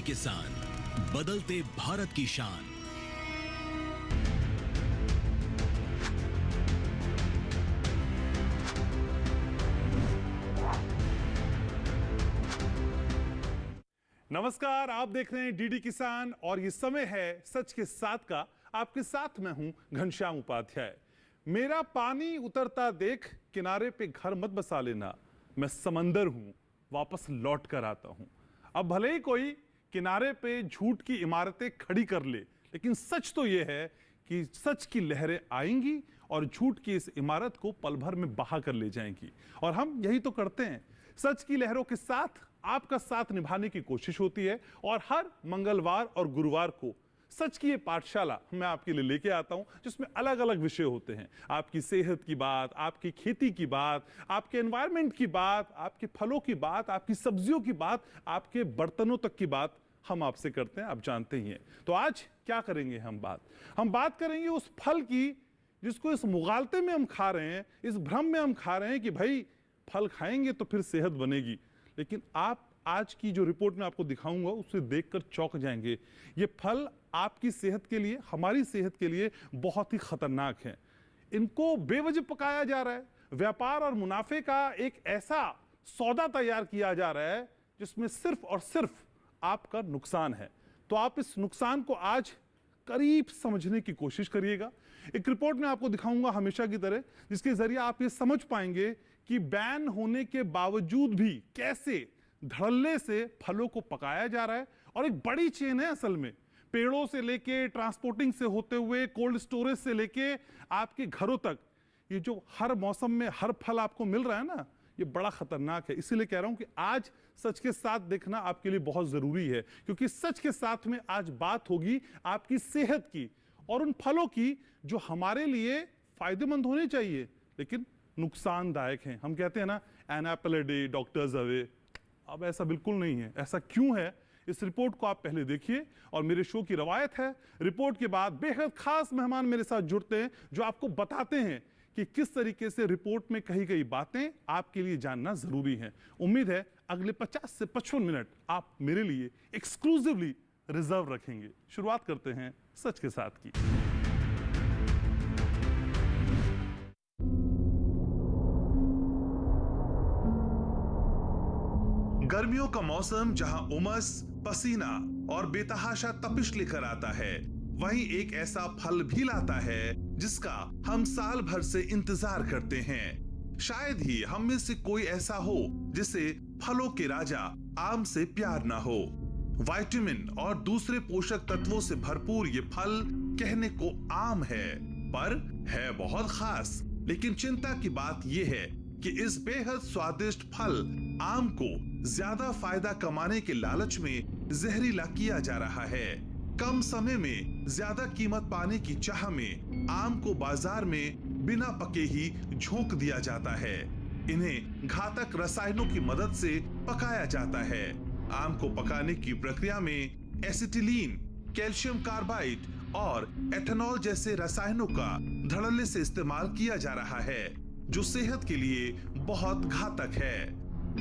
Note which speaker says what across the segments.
Speaker 1: DD किसान, बदलते भारत की शान।
Speaker 2: नमस्कार, आप देख रहे हैं डीडी किसान और ये समय है सच के साथ का। आपके साथ मैं हूं घनश्याम उपाध्याय। मेरा पानी उतरता देख किनारे पे घर मत बसा लेना, मैं समंदर हूं वापस लौट कर आता हूं। अब भले ही कोई किनारे पे झूठ की इमारतें खड़ी कर ले, लेकिन सच तो यह है कि सच की लहरें आएंगी और झूठ की इस इमारत को पल भर में बहा कर ले जाएंगी। और हम यही तो करते हैं, सच की लहरों के साथ आपका साथ निभाने की कोशिश होती है। और हर मंगलवार और गुरुवार को सच की ये पाठशाला मैं आपके लिए लेके आता हूं, जिसमें अलग अलग विषय होते हैं। आपकी सेहत की बात, आपकी खेती की बात, आपके एनवायरनमेंट की बात, आपके फलों की बात, आपकी सब्जियों की बात, आपके बर्तनों तक की बात हम आपसे करते हैं, आप जानते ही हैं। तो आज क्या करेंगे हम बात करेंगे उस फल की जिसको इस मुगालते में हम खा रहे हैं, इस भ्रम में हम खा रहे हैं कि भाई फल खाएंगे तो फिर सेहत बनेगी। लेकिन आप आज की जो रिपोर्ट में आपको दिखाऊंगा उसे देखकर चौंक जाएंगे। ये फल आपकी सेहत के लिए, हमारी सेहत के लिए बहुत ही खतरनाक है। इनको बेवजह पकाया जा रहा है, व्यापार और मुनाफे का एक ऐसा सौदा तैयार किया जा रहा है जिसमें सिर्फ और सिर्फ आपका नुकसान है। तो आप इस नुकसान को आज करीब समझने की कोशिश करिएगा। एक रिपोर्ट में आपको दिखाऊंगा हमेशा की तरह, जिसके जरिए आप ये समझ पाएंगे कि बैन होने के बावजूद भी कैसे धड़ल्ले से फलों को पकाया जा रहा है। और एक बड़ी चेन है असल में, पेड़ों से लेके ट्रांसपोर्टिंग से होते हुए कोल्ड स्टोरेज से लेके आपके घरों तक, ये जो हर मौसम में हर फल आपको मिल रहा है ना, ये बड़ा खतरनाक है। इसीलिए कह रहा हूं कि आज सच के साथ देखना आपके लिए बहुत जरूरी है, क्योंकि सच के साथ में आज बात होगी आपकी सेहत की और उन फलों की जो हमारे लिए फायदेमंद होने चाहिए लेकिन नुकसानदायक हैं। हम कहते हैं ना, an apple a day doctors away. अब ऐसा बिल्कुल नहीं है। ऐसा क्यों है, इस रिपोर्ट को आप पहले देखिए। और मेरे शो की रवायत है, रिपोर्ट के बाद बेहद खास मेहमान मेरे साथ जुड़ते हैं जो आपको बताते हैं कि किस तरीके से रिपोर्ट में कही गई बातें आपके लिए जानना जरूरी है। उम्मीद है अगले 50 से 55 मिनट आप मेरे लिए एक्सक्लूसिवली रिजर्व रखेंगे। शुरुआत करते हैं सच के साथ की।
Speaker 3: गर्मियों का मौसम जहां उमस, पसीना और बेतहाशा तपिश लेकर आता है, वहीं एक ऐसा फल भी लाता है जिसका हम साल भर से इंतजार करते हैं। शायद ही हम में से कोई ऐसा हो जिसे फलों के राजा आम से प्यार ना हो। विटामिन और दूसरे पोषक तत्वों से भरपूर ये फल कहने को आम है, पर है बहुत खास। लेकिन चिंता की बात ये है कि इस बेहद स्वादिष्ट फल आम को ज्यादा फायदा कमाने के लालच में जहरीला किया जा रहा है। कम समय में ज्यादा कीमत पाने की चाह में आम को बाजार में बिना पके ही झोंक दिया जाता है। इन्हें घातक रसायनों की मदद से पकाया जाता है। आम को पकाने की प्रक्रिया में एसिटिलीन, कैल्शियम कार्बाइड और एथेनॉल जैसे रसायनों का धड़ल्ले से इस्तेमाल किया जा रहा है, जो सेहत के लिए बहुत घातक है।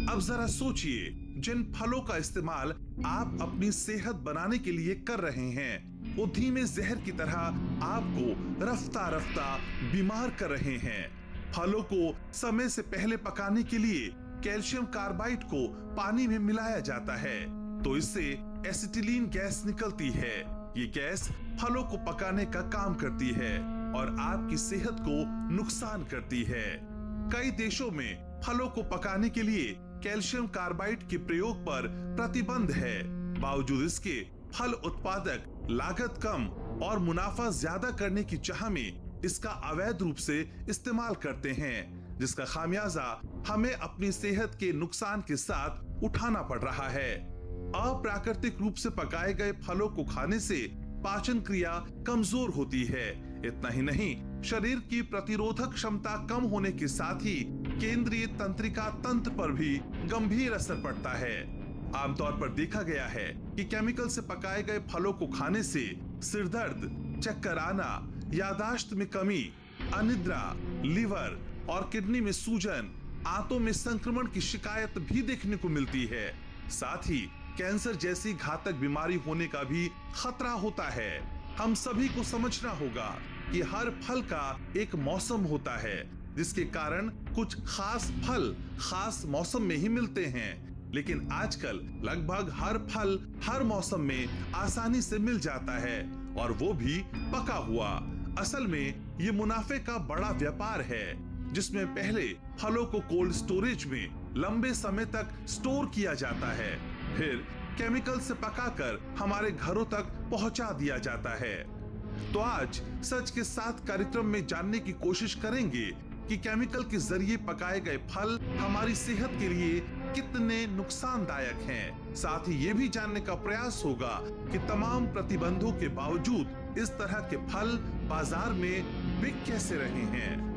Speaker 3: अब जरा सोचिए, जिन फलों का इस्तेमाल आप अपनी सेहत बनाने के लिए कर रहे हैं, वो धीमे जहर की तरह आपको रफ्ता रफ्ता बीमार कर रहे हैं। फलों को समय से पहले पकाने के लिए कैल्शियम कार्बाइड को पानी में मिलाया जाता है, तो इससे एसिटिलीन गैस निकलती है। ये गैस फलों को पकाने का काम करती है और आपकी सेहत को नुकसान करती है। कई देशों में फलों को पकाने के लिए कैल्शियम कार्बाइड के प्रयोग पर प्रतिबंध है। बावजूद इसके फल उत्पादक लागत कम और मुनाफा ज्यादा करने की चाह में इसका अवैध रूप से इस्तेमाल करते हैं, जिसका खामियाजा हमें अपनी सेहत के नुकसान के साथ उठाना पड़ रहा है। अप्राकृतिक रूप से पकाए गए फलों को खाने से पाचन क्रिया कमजोर होती है। इतना ही नहीं, शरीर की प्रतिरोधक क्षमता कम होने के साथ ही केंद्रीय तंत्रिका तंत्र पर भी गंभीर असर पड़ता है। आमतौर पर देखा गया है कि केमिकल से पकाए गए फलों को खाने से सिरदर्द, चक्कर आना, यादाश्त में कमी, अनिद्रा, लीवर और किडनी में सूजन, आंतों में संक्रमण की शिकायत भी देखने को मिलती है। साथ ही कैंसर जैसी घातक बीमारी होने का भी खतरा होता है। हम सभी को समझना होगा कि हर फल का एक मौसम होता है, जिसके कारण कुछ खास फल खास मौसम में ही मिलते हैं। लेकिन आजकल लगभग हर फल हर मौसम में आसानी से मिल जाता है, और वो भी पका हुआ। असल में ये मुनाफे का बड़ा व्यापार है, जिसमें पहले फलों को कोल्ड स्टोरेज में लंबे समय तक स्टोर किया जाता है, फिर केमिकल से पकाकर हमारे घरों तक पहुंचा दिया जाता है। तो आज सच के साथ कार्यक्रम में जानने की कोशिश करेंगे कि केमिकल के जरिए पकाए गए फल हमारी सेहत के लिए कितने नुकसानदायक हैं। साथ ही ये भी जानने का प्रयास होगा कि तमाम प्रतिबंधों के बावजूद इस तरह के फल बाजार में बिक कैसे रहे हैं।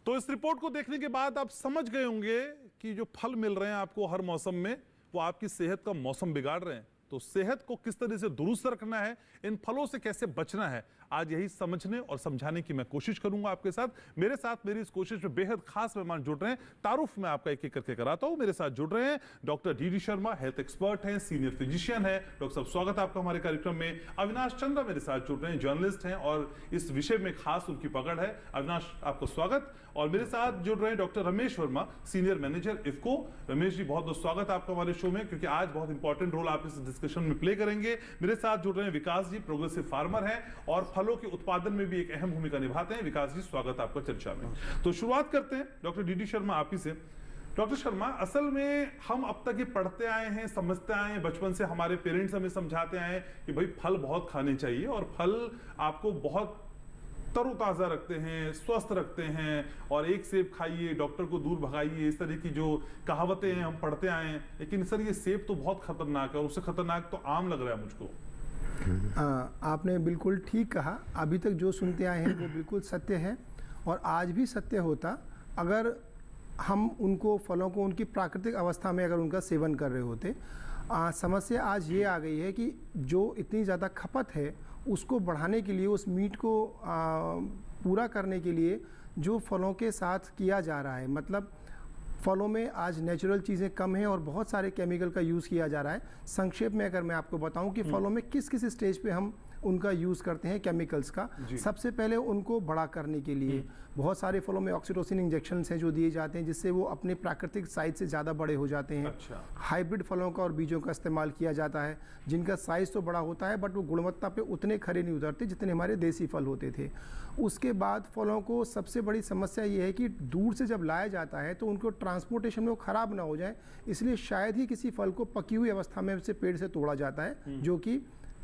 Speaker 2: तो इस रिपोर्ट को देखने के बाद आप समझ गए होंगे कि जो फल मिल रहे हैं आपको हर मौसम में, वो आपकी सेहत का मौसम बिगाड़ रहे हैं। तो सेहत को किस तरह से दुरुस्त रखना है, इन फलों से कैसे बचना है, आज यही समझने और समझाने की मैं कोशिश करूंगा आपके साथ। मेरे साथ मेरी इस कोशिश में बेहद खास मेहमान जुड़ रहे हैं। तारुफ मैं आपका एक एक करके कराता हूं। मेरे साथ जुड़ रहे हैं doctor D Sharma, health expert हैं, सीनियर फिजिशियन है। डॉक्टर साहब, स्वागत है आपका हमारे कार्यक्रम में। अविनाश चंद्रा मेरे साथ जुड़ रहे हैं, जर्नलिस्ट हैं और इस विषय में खास उनकी पकड़ है। अविनाश, आपका स्वागत। और मेरे साथ जुड़ रहे हैं doctor Ramesh Verma, senior manager IFFCO. Ramesh ji, बहुत बहुत स्वागत है आपका हमारे शो में, क्योंकि आज बहुत इंपॉर्टेंट रोल आप इस डिस्कशन में प्ले करेंगे। मेरे साथ जुड़ रहे हैं विकास जी, प्रोग्रेसिव फार्मर हैं और फलों के उत्पादन में भी एक अहम भूमिका निभाते हैं। विकास जी, स्वागत आपका चर्चा में। तो शुरुआत करते हैं डॉक्टर डी शर्मा आप ही से। डॉक्टर शर्मा, असल में हम अब तक ये पढ़ते आए हैं, समझते आए हैं, बचपन से हमारे पेरेंट्स हमें समझाते आए हैं कि भाई फल बहुत खाने चाहिए और फल आपको बहुत तरोताजा रखते हैं, स्वस्थ रखते हैं, और एक सेब खाइए, डॉक्टर को दूर भगाइए, इस तरह की जो कहावतें हैं हम पढ़ते आए हैं। लेकिन सर, ये सेब तो बहुत खतरनाक है और उससे खतरनाक तो आम लग रहा है मुझको।
Speaker 4: आपने बिल्कुल ठीक कहा। अभी तक जो सुनते आए हैं वो बिल्कुल सत्य है, और आज भी सत्य होता अगर हम उनको फलों को उनकी प्राकृतिक अवस्था में अगर उनका सेवन कर रहे होते। समस्या आज ये आ गई है कि जो इतनी ज़्यादा खपत है उसको बढ़ाने के लिए, उस मीट को पूरा करने के लिए जो फलों के साथ किया जा रहा है, मतलब फलों में आज नेचुरल चीज़ें कम हैं और बहुत सारे केमिकल का यूज़ किया जा रहा है। संक्षेप में अगर मैं आपको बताऊं कि फलों में किस किस स्टेज पे हम उनका यूज़ करते हैं केमिकल्स का। सबसे पहले उनको बड़ा करने के लिए बहुत सारे फलों में ऑक्सीटोसिन इंजेक्शन हैं जो दिए जाते हैं, जिससे वो अपने प्राकृतिक साइज से ज़्यादा बड़े हो जाते हैं।
Speaker 2: अच्छा।
Speaker 4: हाइब्रिड फलों का और बीजों का इस्तेमाल किया जाता है, जिनका साइज़ तो बड़ा होता है बट वो गुणवत्ता पे उतने खरे नहीं उतरते जितने हमारे देसी फल होते थे। उसके बाद फलों को सबसे बड़ी समस्या ये है कि दूर से जब लाया जाता है तो उनको ट्रांसपोर्टेशन में वो ख़राब ना हो जाए, इसलिए शायद ही किसी फल को पकी हुई अवस्था में से पेड़ से तोड़ा जाता है, जो कि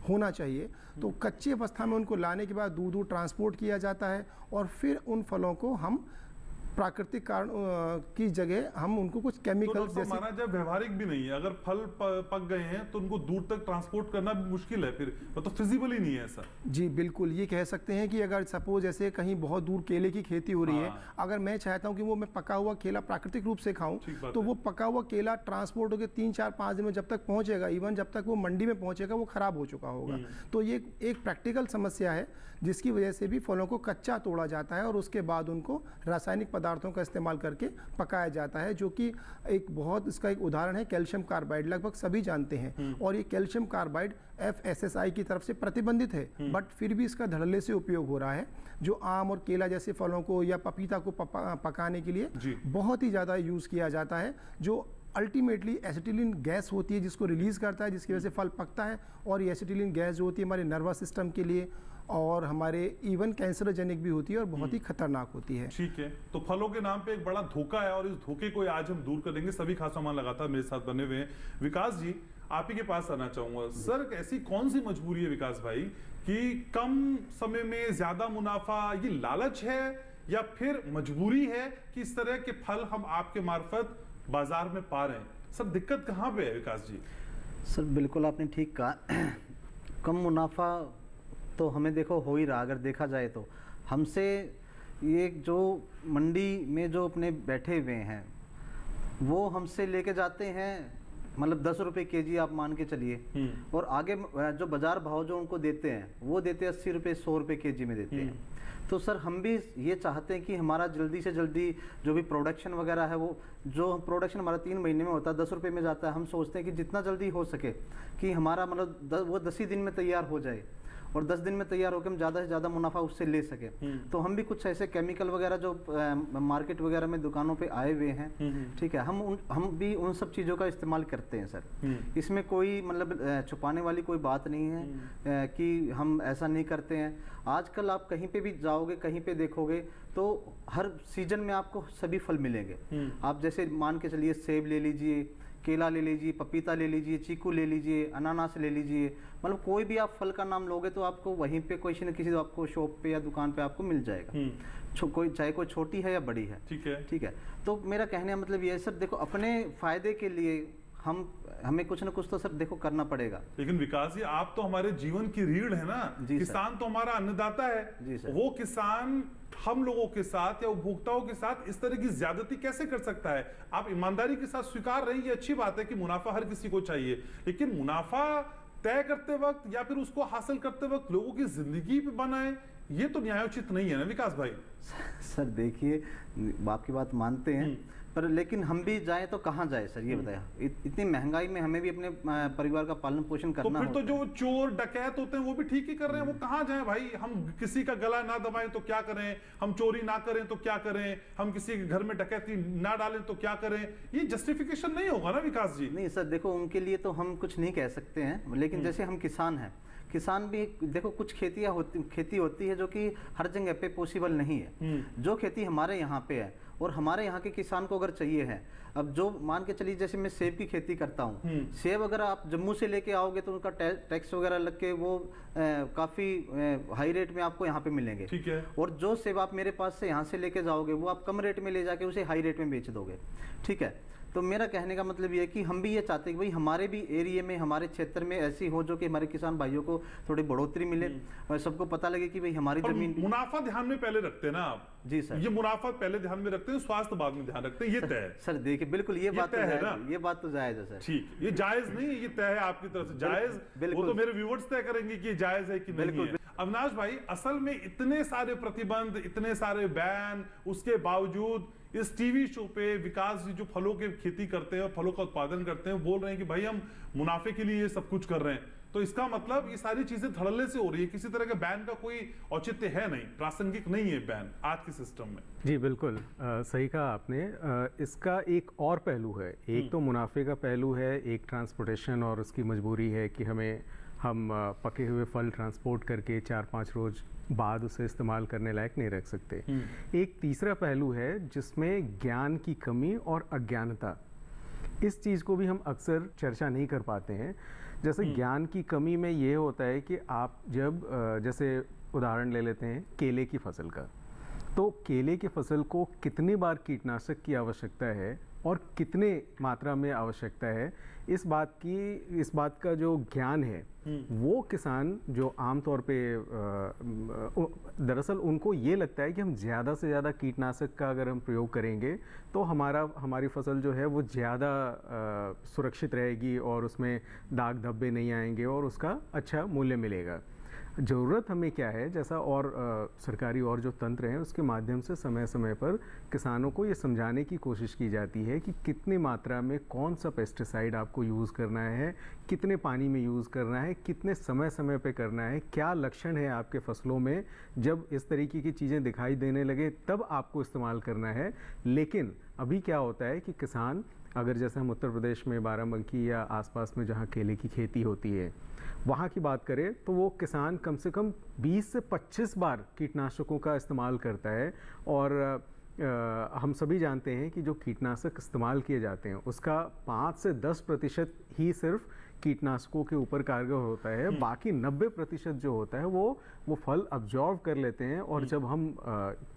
Speaker 4: होना चाहिए। तो कच्ची अवस्था में उनको लाने के बाद दूर दूर ट्रांसपोर्ट किया जाता है और फिर उन फलों को हम प्राकृतिक कारण की जगह हम उनको कुछ केमिकल
Speaker 2: तो माना जब व्यवहारिक भी नहीं है, अगर फल पक गए हैं तो उनको दूर तक ट्रांसपोर्ट करना भी मुश्किल है, फिर तो फिजिबल ही नहीं है ऐसा। जी
Speaker 4: बिल्कुल, ये कह सकते हैं कि अगर सपोज ऐसे कहीं बहुत दूर केले की खेती हो रही है, अगर मैं चाहता हूं कि वो मैं पका हुआ केला प्राकृतिक रूप से खाऊं, तो वो पका हुआ केला ट्रांसपोर्ट होकर 3-4-5 दिन में जब तक पहुंचेगा, इवन जब तक वो मंडी में पहुंचेगा, वो खराब हो चुका होगा। तो ये एक प्रैक्टिकल समस्या है जिसकी वजह से भी फलों को कच्चा तोड़ा जाता है और उसके बाद उनको रासायनिक पदार्थों का इस्तेमाल करके पकाया जाता है, जो कि एक बहुत इसका एक उदाहरण है कैल्शियम कार्बाइड। लगभग सभी जानते हैं, और ये कैल्शियम कार्बाइड FSSAI की तरफ से प्रतिबंधित है, बट फिर भी इसका धड़ल्ले से उपयोग हो रहा है, जो आम और केला जैसे फलों को या पपीता को पकाने के लिए बहुत ही ज़्यादा यूज़ किया जाता है, जो अल्टीमेटली एसिटिलीन गैस होती है जिसको रिलीज़ करता है, जिसकी वजह से फल पकता है। और ये एसिटिलीन गैस जो होती है हमारे नर्वस सिस्टम के लिए और हमारे इवन कैंसरोजेनिक भी होती है और बहुत ही खतरनाक होती है।
Speaker 2: ठीक है, तो फलों के नाम पे एक बड़ा धोखा है और इस धोखे को आज हम दूर करेंगे। सभी खास सामान लगातार मेरे साथ बने हुए हैं। विकास जी, आप ही के पास आना चाहूंगा। सर, ऐसी कौन सी मजबूरी है विकास भाई कि कम समय में ज्यादा मुनाफा, ये लालच है या फिर मजबूरी है कि इस तरह के फल हम आपके मार्फत बाजार में पा रहे हैं? सर, दिक्कत कहाँ पे है विकास जी?
Speaker 5: सर, बिल्कुल आपने ठीक कहा। कम मुनाफा तो हमें देखो हो ही रहा, अगर देखा जाए तो हमसे ये जो मंडी में जो अपने बैठे हुए हैं वो हमसे लेके जाते हैं मतलब 10 रुपए केजी आप मान के चलिए, और आगे जो बाजार भाव जो उनको देते हैं वो देते हैं 80 रुपए 100 रुपए केजी में देते हैं। तो सर हम भी ये चाहते हैं कि हमारा जल्दी से जल्दी जो भी प्रोडक्शन वगैरह है, वो जो प्रोडक्शन हमारा 3 महीने में होता है 10 रुपए में जाता है, हम सोचते हैं कि जितना जल्दी हो सके कि हमारा मतलब वो 10 ही दिन में तैयार हो जाए, और 10 दिन में तैयार होकर हम ज़्यादा से ज़्यादा मुनाफा उससे ले सके। तो हम भी कुछ ऐसे केमिकल वगैरह जो मार्केट वगैरह में दुकानों पे आए हुए हैं, ठीक है, हम भी उन सब चीज़ों का इस्तेमाल करते हैं सर। इसमें कोई मतलब छुपाने वाली कोई बात नहीं है कि हम ऐसा नहीं करते हैं। आजकल आप कहीं पे भी जाओगे, कहीं पे देखोगे तो हर सीजन में आपको सभी फल मिलेंगे। आप जैसे मान के चलिए सेब ले लीजिए, केला ले लीजिए, पपीता ले लीजिए, चीकू ले लीजिए, अनानास ले लीजिए, मतलब कोई भी आप फल का नाम लोगे तो आपको वहीं पे किसी न किसी आपको शॉप पे या दुकान पे आपको मिल जाएगा। कोई चाहे कोई छोटी है या बड़ी है, ठीक है। तो मेरा कहने का मतलब ये है सर, देखो अपने फायदे के लिए हमें कुछ ना कुछ तो सर देखो करना पड़ेगा।
Speaker 2: लेकिन विकास जी, आप तो हमारे जीवन की रीढ़ है ना, किसान तो हमारा अन्नदाता है।
Speaker 5: जी सर।
Speaker 2: वो किसान हम लोगों के साथ या उपभोक्ताओं के साथ इस तरह की ज्यादती कैसे कर सकता है? आप ईमानदारी के साथ स्वीकार रही, ये अच्छी बात है कि मुनाफा हर किसी को चाहिए, लेकिन मुनाफा तय करते वक्त या फिर उसको हासिल करते वक्त लोगों की जिंदगी पे बनाए, ये तो न्यायोचित नहीं है ना विकास भाई?
Speaker 5: सर देखिए, आपकी बात मानते हैं, पर लेकिन हम भी जाएं तो कहाँ जाए सर, ये बताया। इतनी महंगाई में हमें भी अपने परिवार का पालन पोषण करना
Speaker 2: तो फिर तो जो चोर डकैत होते हैं वो भी ठीक ही कर रहे हैं, वो कहाँ जाएं भाई? हम किसी का गला ना दबाएं तो क्या करें, हम चोरी ना करें तो क्या करें, हम किसी के घर में डकैती ना डालें तो क्या करें? ये जस्टिफिकेशन नहीं होगा ना विकास जी?
Speaker 5: नहीं सर, देखो उनके लिए तो हम कुछ नहीं कह सकते हैं, लेकिन जैसे हम किसान हैं, किसान भी देखो कुछ खेती होती है जो कि हर जगह पे पॉसिबल नहीं है। जो खेती हमारे यहाँ पे है और हमारे यहाँ के किसान को अगर चाहिए है, अब जो मान के चलिए जैसे मैं सेब की खेती करता हूँ, सेब अगर आप जम्मू से लेके आओगे तो उनका टैक्स वगैरह लग के वो काफी हाई रेट में आपको यहाँ पे मिलेंगे,
Speaker 2: ठीक है।
Speaker 5: और जो सेब आप मेरे पास से यहाँ से लेके जाओगे वो आप कम रेट में ले जाके उसे हाई रेट में बेच दोगे, ठीक है। तो मेरा कहने का मतलब ये है कि हम भी ये चाहते हैं कि भाई हमारे भी एरिया में, हमारे क्षेत्र में ऐसी हो जो कि हमारे किसान भाइयों को थोड़ी बढ़ोतरी मिले और सबको पता लगे कि भाई हमारी जमीन।
Speaker 2: मुनाफा ध्यान में पहले रखते हैं ना आप?
Speaker 5: जी सर,
Speaker 2: ये मुनाफा पहले ध्यान में रखते हैं, स्वास्थ्य बाद में ध्यान रखते हैं, ये तय है
Speaker 5: सर। देखिए बिल्कुल ये बात तो है ना, ये बात तो जायज है सर।
Speaker 2: ठीक, ये जायज नहीं है, ये तय है आपकी तरफ से जायज। वो तो मेरे व्यूअर्स तय करेंगे कि जायज है कि नहीं है। अविनाश भाई, असल में इतने सारे प्रतिबंध, इतने सारे बैन, उसके बावजूद इस टीवी शो पे विकास जी जो फलों की खेती करते हैं, फलों का उत्पादन करते हैं, बोल रहे हैं कि भाई हम मुनाफे के लिए ये सब कुछ कर रहे हैं। तो इसका मतलब ये सारी चीजें धड़ल्ले से हो रही है, किसी तरह के बैन का कोई औचित्य है नहीं, प्रासंगिक नहीं है बैन आज के सिस्टम में।
Speaker 6: जी बिल्कुल, सही कहा आपने। इसका एक और पहलू है, एक तो मुनाफे का पहलू है, एक ट्रांसपोर्टेशन और उसकी मजबूरी है कि हम पके हुए फल ट्रांसपोर्ट करके 4-5 रोज बाद उसे इस्तेमाल करने लायक नहीं रख सकते। एक तीसरा पहलू है जिसमें ज्ञान की कमी और अज्ञानता, इस चीज़ को भी हम अक्सर चर्चा नहीं कर पाते हैं। जैसे ज्ञान की कमी में ये होता है कि आप जब जैसे उदाहरण ले लेते हैं केले की फसल का, तो केले की फसल को कितनी बार कीटनाशक की आवश्यकता है और कितने मात्रा में आवश्यकता है, इस बात का जो ज्ञान है वो किसान जो आमतौर पे दरअसल उनको ये लगता है कि हम ज़्यादा से ज़्यादा कीटनाशक का अगर हम प्रयोग करेंगे तो हमारी फसल जो है वो ज़्यादा सुरक्षित रहेगी और उसमें दाग धब्बे नहीं आएंगे और उसका अच्छा मूल्य मिलेगा। ज़रूरत हमें क्या है, जैसा और सरकारी और जो तंत्र हैं उसके माध्यम से समय समय पर किसानों को ये समझाने की कोशिश की जाती है कि कितनी मात्रा में कौन सा पेस्टिसाइड आपको यूज़ करना है, कितने पानी में यूज़ करना है, कितने समय समय पे करना है, क्या लक्षण है आपके फसलों में, जब इस तरीके की चीज़ें दिखाई देने लगे तब आपको इस्तेमाल करना है। लेकिन अभी क्या होता है कि किसान, अगर जैसे हम उत्तर प्रदेश में बाराबंकी या आसपास में जहाँ केले की खेती होती है वहाँ की बात करें तो वो किसान कम से कम 20 से 25 बार कीटनाशकों का इस्तेमाल करता है। और हम सभी जानते हैं कि जो कीटनाशक इस्तेमाल किए जाते हैं उसका 5 से 10% ही सिर्फ कीटनाशकों के ऊपर कारगर होता है, बाकी 90% जो होता है वो फल अब्जॉर्व कर लेते हैं और जब हम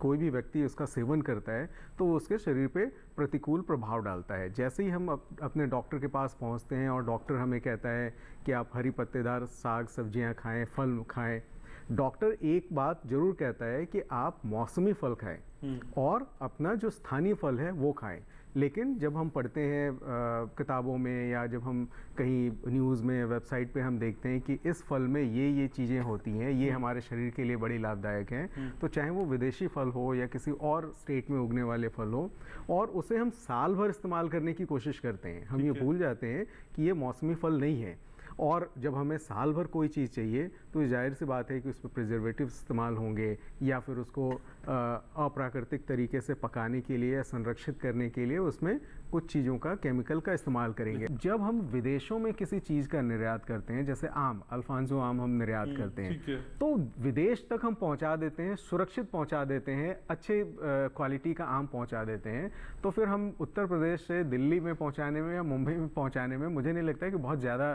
Speaker 6: कोई भी व्यक्ति उसका सेवन करता है तो वो उसके शरीर पे प्रतिकूल प्रभाव डालता है। जैसे ही हम अपने डॉक्टर के पास पहुंचते हैं और डॉक्टर हमें कहता है कि आप हरी पत्तेदार साग सब्जियां खाएं, फल खाएं, डॉक्टर एक बात जरूर कहता है कि आप मौसमी फल खाएं और अपना जो स्थानीय फल है वो खाएं। लेकिन जब हम पढ़ते हैं किताबों में या जब हम कहीं न्यूज़ में वेबसाइट पे हम देखते हैं कि इस फल में ये चीज़ें होती हैं, ये हमारे शरीर के लिए बड़ी लाभदायक हैं, तो चाहे वो विदेशी फल हो या किसी और स्टेट में उगने वाले फल हो, और उसे हम साल भर इस्तेमाल करने की कोशिश करते हैं, हम ये भूल जाते हैं कि ये मौसमी फल नहीं है। और जब हमें साल भर कोई चीज़ चाहिए तो ये जाहिर सी बात है कि उसमें प्रिजर्वेटिव इस्तेमाल होंगे या फिर उसको अप्राकृतिक तरीके से पकाने के लिए या संरक्षित करने के लिए उसमें कुछ चीज़ों का केमिकल का इस्तेमाल करेंगे। जब हम विदेशों में किसी चीज़ का निर्यात करते हैं, जैसे आम, अल्फांसो आम हम निर्यात करते हैं, तो विदेश तक हम पहुंचा देते हैं, सुरक्षित पहुंचा देते हैं, अच्छे क्वालिटी का आम पहुंचा देते हैं, तो फिर हम उत्तर प्रदेश से दिल्ली में पहुंचाने में या मुंबई में पहुंचाने में मुझे नहीं लगता कि बहुत ज़्यादा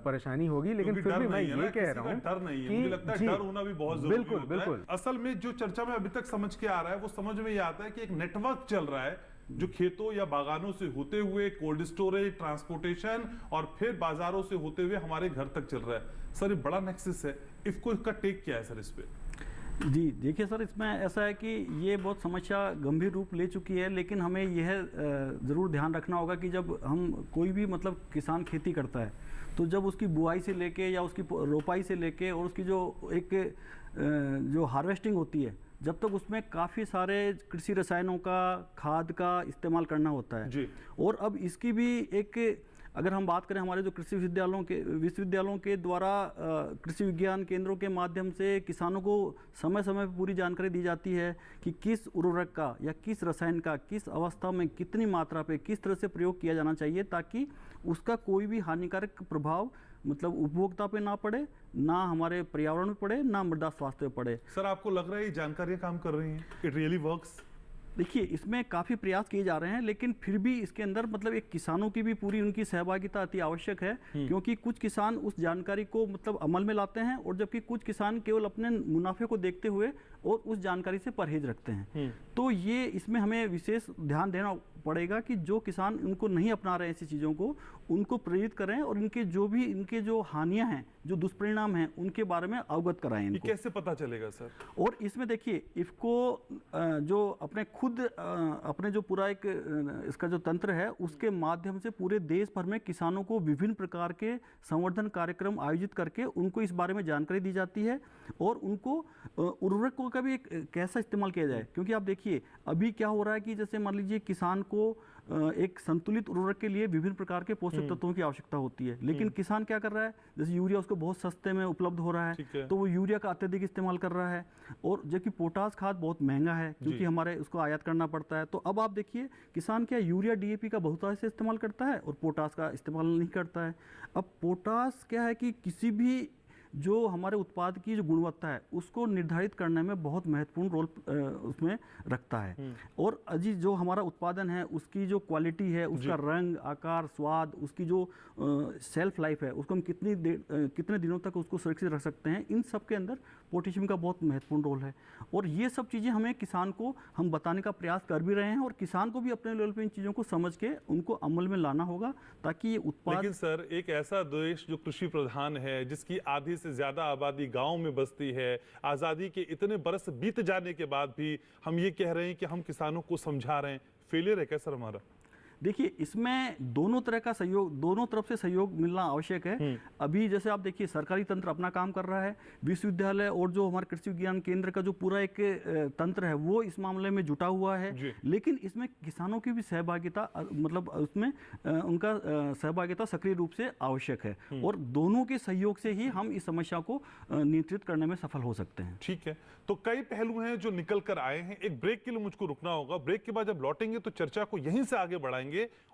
Speaker 6: परेशानी होगी। लेकिन फिर भी मैं ये कह रहा हूँ
Speaker 2: डर नहीं है, मुझे लगता है डर होना भी बहुत जरूरी होता है। बिल्कुल। असल में जो चर्चा में अभी तक समझ के आ रहा है वो समझ में ये आता है कि एक नेटवर्क चल रहा है जो खेतों या बागानों से होते हुए कोल्ड स्टोरेज, ट्रांसपोर्टेशन और फिर बाजारों से होते हुए हमारे घर तक चल रहा है। सर ये बड़ा नेक्सस है, इफको का टेक क्या है सर इस पे?
Speaker 7: जी देखिए सर, इसमें ऐसा है कि ये बहुत समस्या गंभीर रूप ले चुकी है, लेकिन हमें यह ज़रूर ध्यान रखना होगा कि जब हम कोई भी मतलब किसान खेती करता है तो जब उसकी बुआई से लेके या उसकी रोपाई से लेके और उसकी जो एक जो हार्वेस्टिंग होती है, जब तक उसमें काफ़ी सारे कृषि रसायनों का, खाद का इस्तेमाल करना होता है जी। और अब इसकी भी एक, अगर हम बात करें हमारे जो कृषि विश्वविद्यालयों के द्वारा कृषि विज्ञान केंद्रों के माध्यम से किसानों को समय समय पर पूरी जानकारी दी जाती है कि किस उर्वरक का या किस रसायन का किस अवस्था में कितनी मात्रा पे किस तरह से प्रयोग किया जाना चाहिए, ताकि उसका कोई भी हानिकारक प्रभाव मतलब उपभोक्ता पे ना पड़े, ना हमारे पर्यावरण में पड़े, ना मृदा स्वास्थ्य पे पड़े।
Speaker 2: सर आपको लग रहा है ये जानकारियां काम कर रही हैं? It really works?
Speaker 7: देखिए इसमें काफ़ी प्रयास किए जा रहे हैं, लेकिन फिर भी इसके अंदर मतलब एक किसानों की भी पूरी उनकी सहभागिता अति आवश्यक है, क्योंकि कुछ किसान उस जानकारी को मतलब अमल में लाते हैं और जबकि कुछ किसान केवल अपने मुनाफे को देखते हुए और उस जानकारी से परहेज रखते हैं। तो ये इसमें हमें विशेष ध्यान देना पड़ेगा कि जो किसान उनको नहीं अपना रहे ऐसी चीज़ों को, उनको प्रेरित करें और इनके जो हानियां हैं, जो दुष्परिणाम हैं, उनके बारे में अवगत कराएं इनको।
Speaker 2: कैसे पता चलेगा सर?
Speaker 7: और इसमें देखिए इफको जो अपने जो पूरा एक इसका जो तंत्र है उसके माध्यम से पूरे देश भर में किसानों को विभिन्न प्रकार के संवर्धन कार्यक्रम आयोजित करके उनको इस बारे में जानकारी दी जाती है और उनको उर्वरकों का भी एक कैसा इस्तेमाल किया जाए। क्योंकि आप देखिए अभी क्या हो रहा है कि जैसे मान लीजिए किसान को एक संतुलित उर्वरक के लिए विभिन्न प्रकार के पोषक तत्वों की आवश्यकता होती है, लेकिन किसान क्या कर रहा है, जैसे यूरिया उसको बहुत सस्ते में उपलब्ध हो रहा है तो वो यूरिया का अत्यधिक इस्तेमाल कर रहा है, और जबकि पोटास खाद बहुत महंगा है क्योंकि हमारे उसको आयात करना पड़ता है। तो अब आप देखिए किसान क्या यूरिया DAP का बहुतायत से इस्तेमाल करता है और पोटास का इस्तेमाल नहीं करता है। अब पोटास क्या है कि किसी भी जो हमारे उत्पाद की जो गुणवत्ता है उसको निर्धारित करने में बहुत महत्वपूर्ण रोल उसमें रखता है। और अजी जो हमारा उत्पादन है उसकी जो क्वालिटी है, उसका रंग, आकार, स्वाद, उसकी जो सेल्फ लाइफ है, उसको हम कितने दिनों तक उसको सुरक्षित रख सकते हैं, इन सब के अंदर पोटेशियम का बहुत महत्वपूर्ण रोल है। और ये सब चीज़ें हमें किसान को हम बताने का प्रयास कर भी रहे हैं और किसान को भी अपने लेवल पे इन चीज़ों को समझ के उनको अमल में लाना होगा ताकि ये उत्पाद।
Speaker 2: लेकिन सर एक ऐसा देश जो कृषि प्रधान है, जिसकी आधी से ज्यादा आबादी गांव में बसती है, आजादी के इतने बरस बीत जाने के बाद भी हम ये कह रहे हैं कि हम किसानों को समझा रहे हैं, फेलियर है क्या सर हमारा?
Speaker 7: देखिए इसमें दोनों तरह का सहयोग, दोनों तरफ से सहयोग मिलना आवश्यक है। अभी जैसे आप देखिए सरकारी तंत्र अपना काम कर रहा है, विश्वविद्यालय और जो हमारे कृषि विज्ञान केंद्र का जो पूरा एक तंत्र है वो इस मामले में जुटा हुआ है, लेकिन इसमें किसानों की भी सहभागिता मतलब उसमें उनका सहभागिता सक्रिय रूप से आवश्यक है और दोनों के सहयोग से ही हम इस समस्या को नियंत्रित करने में सफल हो सकते हैं।
Speaker 2: ठीक है, तो कई पहलू हैं जो निकल कर आए हैं। एक ब्रेक के लिए मुझको रुकना होगा, ब्रेक के बाद जब लौटेंगे तो चर्चा को यहीं से आगे बढ़ाएंगे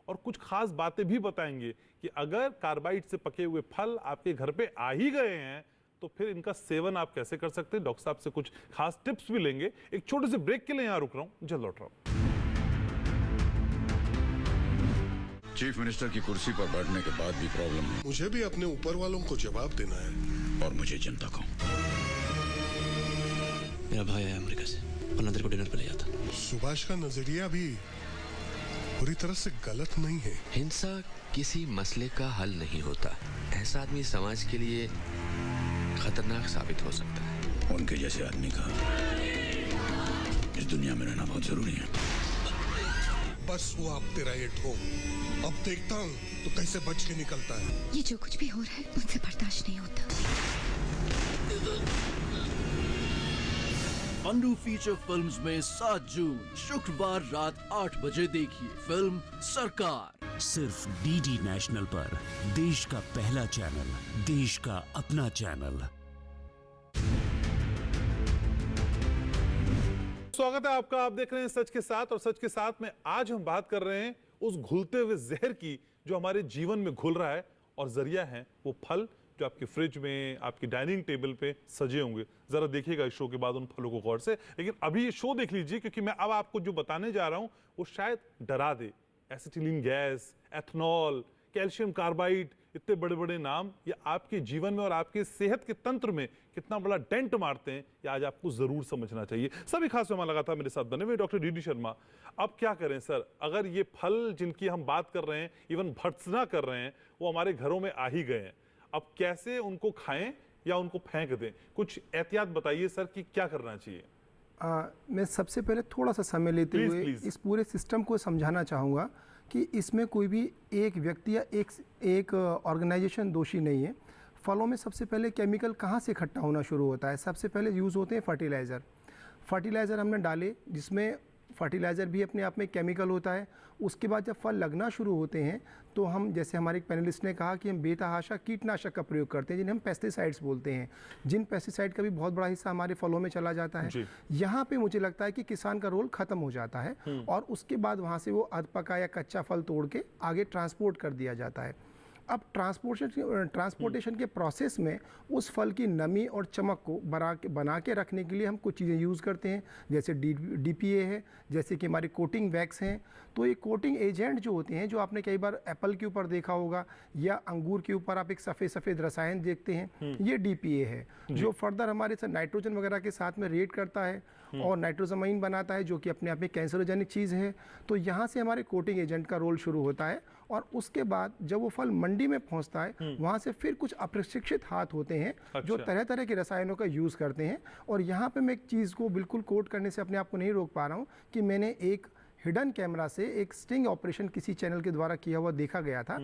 Speaker 2: और कुछ खास बातें भी बताएंगे कि अगर कार्बाइड से पके हुए फल आपके घर पे आ ही गए हैं तो फिर इनका सेवन आप कैसे कर सकते हैं। डॉक्टर साहब से कुछ खास टिप्स भी लेंगे। एक छोटे से ब्रेक के लिए यहां रुक रहा हूं, जल्द लौट रहा हूं।
Speaker 8: चीफ मिनिस्टर की कुर्सी पर बैठने के बाद भी प्रॉब्लम है।
Speaker 9: मुझे भी अपने ऊपर वालों को जवाब देना है
Speaker 8: और मुझे जनता को।
Speaker 10: मेरा भाई है अमेरिका से, वरना तेरे को डिनर पे ले जाता।
Speaker 9: सुभाष का नजरिया भी पूरी तरह से गलत नहीं है।
Speaker 10: हिंसा किसी मसले का हल नहीं होता। ऐसा आदमी समाज के लिए खतरनाक साबित हो सकता है।
Speaker 8: उनके जैसे आदमी का इस दुनिया में रहना बहुत जरूरी है।
Speaker 9: बस हुआ अब तेरा ये ढोंग। अब देखता हूँ तो कैसे बच के निकलता है।
Speaker 11: ये जो कुछ भी हो रहा है मुझसे बर्दाश्त नहीं होता।
Speaker 1: अन्नू फीचर फिल्म्स में 7 जून शुक्रवार रात 8 बजे देखिए फिल्म सरकार, सिर्फ डीडी नेशनल पर, देश का पहला चैनल, देश का अपना चैनल।
Speaker 2: स्वागत है आपका। आप देख रहे हैं सच के साथ, और सच के साथ में आज हम बात कर रहे हैं उस घुलते हुए जहर की जो हमारे जीवन में घुल रहा है, और जरिया है वो फल जो आपके फ्रिज में, आपकी डाइनिंग टेबल पे सजे होंगे। जरा देखिएगा इस शो के बाद उन फलों को गौर से। लेकिन अभी ये शो देख लीजिए, क्योंकि मैं अब आपको जो बताने जा रहा हूं वो शायद डरा दे। Acetylene gas, ethanol, calcium carbide, इतने बड़े बड़े नाम, ये आपके जीवन में और आपके सेहत के तंत्र में कितना बड़ा डेंट मारते हैं, ये आज आपको जरूर समझना चाहिए। सभी खास मेहमान लगातार मेरे साथ बने हुए डॉक्टर डीडी शर्मा। अब क्या करें सर, अगर ये फल जिनकी हम बात कर रहे हैं, इवन भर्त्सना कर रहे हैं, वो हमारे घरों में आ ही गए हैं, अब कैसे उनको खाएं या उनको फेंक दें? कुछ एहतियात बताइए सर कि क्या करना चाहिए।
Speaker 4: मैं सबसे पहले थोड़ा सा समय लेते हुए इस पूरे सिस्टम को समझाना चाहूँगा कि इसमें कोई भी एक व्यक्ति या एक ऑर्गेनाइजेशन दोषी नहीं है। फलों में सबसे पहले केमिकल कहाँ से इकट्ठा होना शुरू होता है? सबसे पहले यूज़ होते हैं फर्टिलाइज़र हमने डाले, जिसमें फर्टिलाइज़र भी अपने आप में केमिकल होता है। उसके बाद जब फल लगना शुरू होते हैं तो हम, जैसे हमारे एक पैनलिस्ट ने कहा कि हम बेतहाशा कीटनाशक का प्रयोग करते हैं, जिन्हें हम पेस्टिसाइड्स बोलते हैं, जिन पेस्टिसाइड का भी बहुत बड़ा हिस्सा हमारे फलों में चला जाता है। यहाँ पे मुझे लगता है कि किसान का रोल ख़त्म हो जाता है, और उसके बाद वहाँ से वो अधपका या कच्चा फल तोड़ के आगे ट्रांसपोर्ट कर दिया जाता है। अब ट्रांसपोर्टेशन के प्रोसेस में उस फल की नमी और चमक को बना के रखने के लिए हम कुछ चीज़ें यूज़ करते हैं, जैसे DPA है, जैसे कि हमारी कोटिंग वैक्स हैं। तो ये कोटिंग एजेंट जो होते हैं, जो आपने कई बार एप्पल के ऊपर देखा होगा या अंगूर के ऊपर आप एक सफ़ेद रसायन देखते हैं, ये DPA है, जो फर्दर हमारे साथ नाइट्रोजन वगैरह के साथ में रिएक्ट करता है और नाइट्रोजमाइन बनाता है, जो कि अपने आप में कैंसरोजेनिक चीज़ है। तो यहाँ से हमारे कोटिंग एजेंट का रोल शुरू होता है, और उसके बाद जब वो फल मंडी में पहुंचता है, वहाँ से फिर कुछ अप्रशिक्षित हाथ होते हैं जो तरह तरह के रसायनों का यूज़ करते हैं। और यहाँ पे मैं एक चीज़ को बिल्कुल कोट करने से अपने आप को नहीं रोक पा रहा हूँ कि मैंने एक हिडन कैमरा से एक स्टिंग ऑपरेशन किसी चैनल के द्वारा किया हुआ देखा गया था,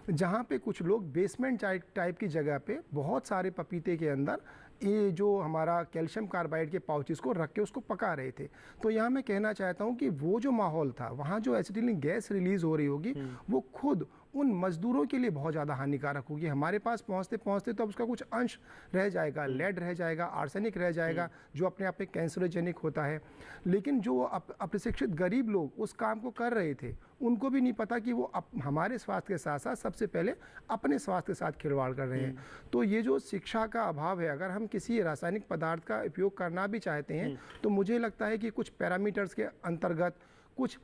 Speaker 4: जहाँ पे कुछ लोग बेसमेंट टाइप की जगह पे बहुत सारे पपीते के अंदर ये जो हमारा कैल्शियम कार्बाइड के पाउचेस को रख के उसको पका रहे थे। तो यहाँ मैं कहना चाहता हूँ कि वो जो माहौल था, वहाँ जो एसिटिलीन गैस रिलीज़ हो रही होगी, वो खुद उन मजदूरों के लिए बहुत ज़्यादा हानिकारक होगी। हमारे पास पहुँचते पहुँचते तो उसका कुछ अंश रह जाएगा, लेड रह जाएगा, आर्सेनिक रह जाएगा, जो अपने आप में कैंसरोजेनिक होता है। लेकिन जो अप्रशिक्षित गरीब लोग उस काम को कर रहे थे, उनको भी नहीं पता कि वो हमारे स्वास्थ्य के साथ साथ सबसे पहले अपने स्वास्थ्य के साथ खिलवाड़ कर रहे हैं। तो ये जो शिक्षा का अभाव है, अगर हम किसी रासायनिक पदार्थ का उपयोग करना भी चाहते हैं, तो मुझे लगता है कि कुछ पैरामीटर्स के अंतर्गत कुछ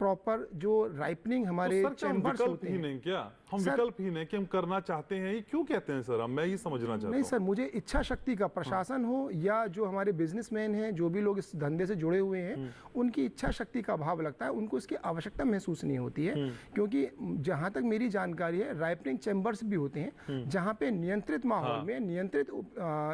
Speaker 4: प्रॉपर जो राइपनिंग हमारे चैम्बर्स होते हैं।
Speaker 2: नहीं क्या हम विकल्प ही नहीं कि हम करना चाहते हैं, ये क्यों कहते हैं सर? मैं ये समझना चाहता हूं।
Speaker 4: नहीं सर, मुझे इच्छा शक्ति का, प्रशासन हो या जो हमारे बिजनेसमैन हैं, जो भी लोग इस धंधे से जुड़े हुए हैं, उनकी इच्छा शक्ति का अभाव लगता है। उनको इसकी आवश्यकता महसूस नहीं होती है, क्योंकि जहाँ तक मेरी जानकारी है, राइपनिंग चैम्बर्स भी होते हैं, जहाँ पे नियंत्रित माहौल में नियंत्रित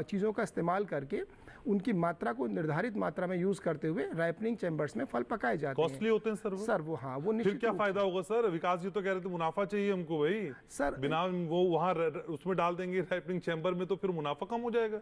Speaker 4: चीज़ों का इस्तेमाल करके उनकी मात्रा को निर्धारित मात्रा में यूज करते हुए राइपनिंग चैम्बर्स में फल पकाए जाते हैं।
Speaker 2: कॉस्टली होते हैं सर वो?
Speaker 4: सर वो, हाँ, वो
Speaker 2: फिर क्या फायदा होगा सर? विकास जी तो कह रहे थे मुनाफा चाहिए हमको भाई
Speaker 4: सर,
Speaker 2: बिना वो वहाँ उसमें डाल देंगे राइपनिंग चैम्बर में, तो फिर मुनाफा कम हो जाएगा।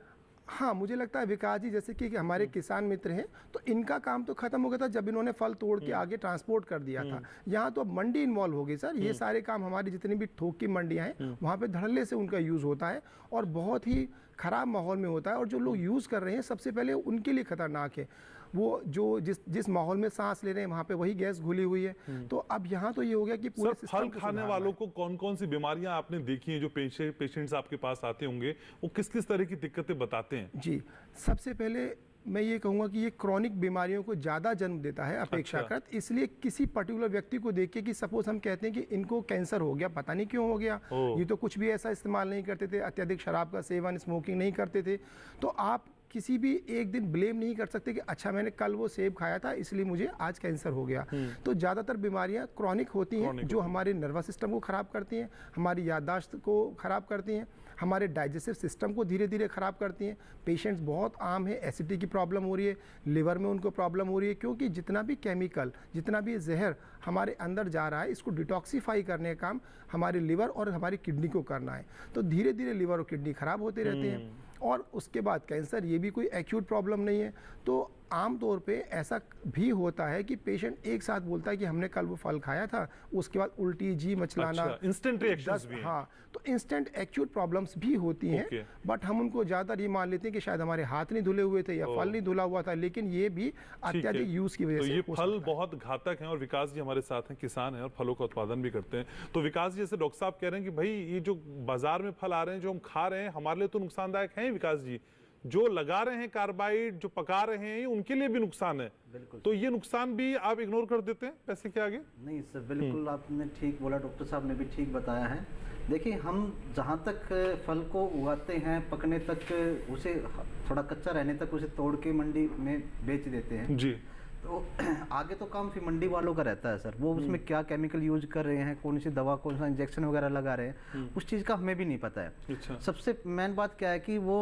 Speaker 4: हाँ, मुझे लगता है विकास जी जैसे कि हमारे किसान मित्र हैं, तो इनका काम तो खत्म हो गया था जब इन्होंने फल तोड़ के आगे ट्रांसपोर्ट कर दिया था। यहाँ तो अब मंडी इन्वॉल्व हो गई सर। ये सारे काम हमारी जितनी भी थोक की मंडियाँ हैं, वहाँ पे धड़ल्ले से उनका यूज़ होता है और बहुत ही ख़राब माहौल में होता है। और जो लोग यूज़ कर रहे हैं, सबसे पहले उनके लिए खतरनाक है। वो जो जिस माहौल में सांस ले रहे हैं, वहाँ पे वही गैस घुली हुई है। तो अब यहाँ तो ये हो गया कि पूरे
Speaker 2: फल खाने वालों को कौन कौन सी बीमारियां आपने देखी हैं? जो पेशेंट्स आपके पास आते होंगे, वो किस किस तरह की दिक्कतें बताते हैं?
Speaker 4: जी, सबसे पहले मैं ये कहूँगा कि ये क्रॉनिक बीमारियों को ज़्यादा जन्म देता है अपेक्षाकृत। इसलिए किसी पर्टिकुलर व्यक्ति को देख के कि सपोज हम कहते हैं कि इनको कैंसर हो गया, पता नहीं क्यों हो गया, ये तो कुछ भी ऐसा इस्तेमाल नहीं करते थे, अत्यधिक शराब का सेवन, स्मोकिंग नहीं करते थे, तो आप किसी भी एक दिन ब्लेम नहीं कर सकते कि अच्छा मैंने कल वो सेब खाया था इसलिए मुझे आज कैंसर हो गया। तो ज़्यादातर बीमारियां क्रॉनिक होती हैं, जो हमारे नर्वस सिस्टम को ख़राब करती हैं, हमारी याददाश्त को ख़राब करती हैं, हमारे डाइजेस्टिव सिस्टम को धीरे धीरे ख़राब करती हैं। पेशेंट्स बहुत आम है, एसिडिटी की प्रॉब्लम हो रही है, लिवर में उनको प्रॉब्लम हो रही है, क्योंकि जितना भी केमिकल, जितना भी जहर हमारे अंदर जा रहा है, इसको डिटॉक्सिफाई करने का काम हमारे लिवर और हमारी किडनी को करना है। तो धीरे धीरे लिवर और किडनी खराब होते रहते हैं। और उसके बाद कैंसर, ये भी कोई एक्यूट प्रॉब्लम नहीं है। तो आम तौर पे ऐसा भी होता है कि पेशेंट एक साथ बोलता है कि हमने कल वो फल खाया था, उसके बाद उल्टी, जी मचलाना,
Speaker 2: इंस्टेंट रिएक्शंस भी हैं।
Speaker 4: हाँ, तो इंस्टेंट एक्यूट प्रॉब्लम्स भी होती हैं। बट हम उनको ज़्यादातर ये मान लेते हैं कि शायद हमारे हाथ नहीं धुले हुए थे या फल नहीं धुला हुआ था, लेकिन ये भी अत्यधिक यूज की वजह
Speaker 2: से ये फल
Speaker 4: हो
Speaker 2: बहुत घातक हैं। और विकास जी हमारे साथ हैं, किसान हैं और फलों का उत्पादन भी करते हैं। तो विकास जी, जैसे डॉक्टर साहब कह रहे हैं कि भाई ये जो बाजार में फल आ रहे हैं, जो हम खा रहे हैं, हमारे लिए तो नुकसानदायक हैं विकास जी। जो लगा रहे हैं कार्बाइड, जो पका रहे हैं, उनके लिए भी नुकसान है। तो ये नुकसान भी आप इग्नोर कर देते हैं पैसे के आगे?
Speaker 5: नहीं सर, बिल्कुल आपने ठीक बोला, डॉक्टर साहब ने भी ठीक बताया है। देखिए, हम जहाँ तक फल को उगाते हैं, पकने तक, उसे थोड़ा कच्चा रहने तक उसे तोड़ के मंडी में बेच देते हैं
Speaker 2: जी।
Speaker 5: तो आगे तो काम फिर मंडी वालों का रहता है सर। वो उसमें क्या केमिकल यूज कर रहे हैं, कौन सी दवा, कौन सा इंजेक्शन वगैरह लगा रहे हैं, उस चीज़ का हमें भी नहीं पता है।
Speaker 2: अच्छा।
Speaker 5: सबसे मेन बात क्या है कि वो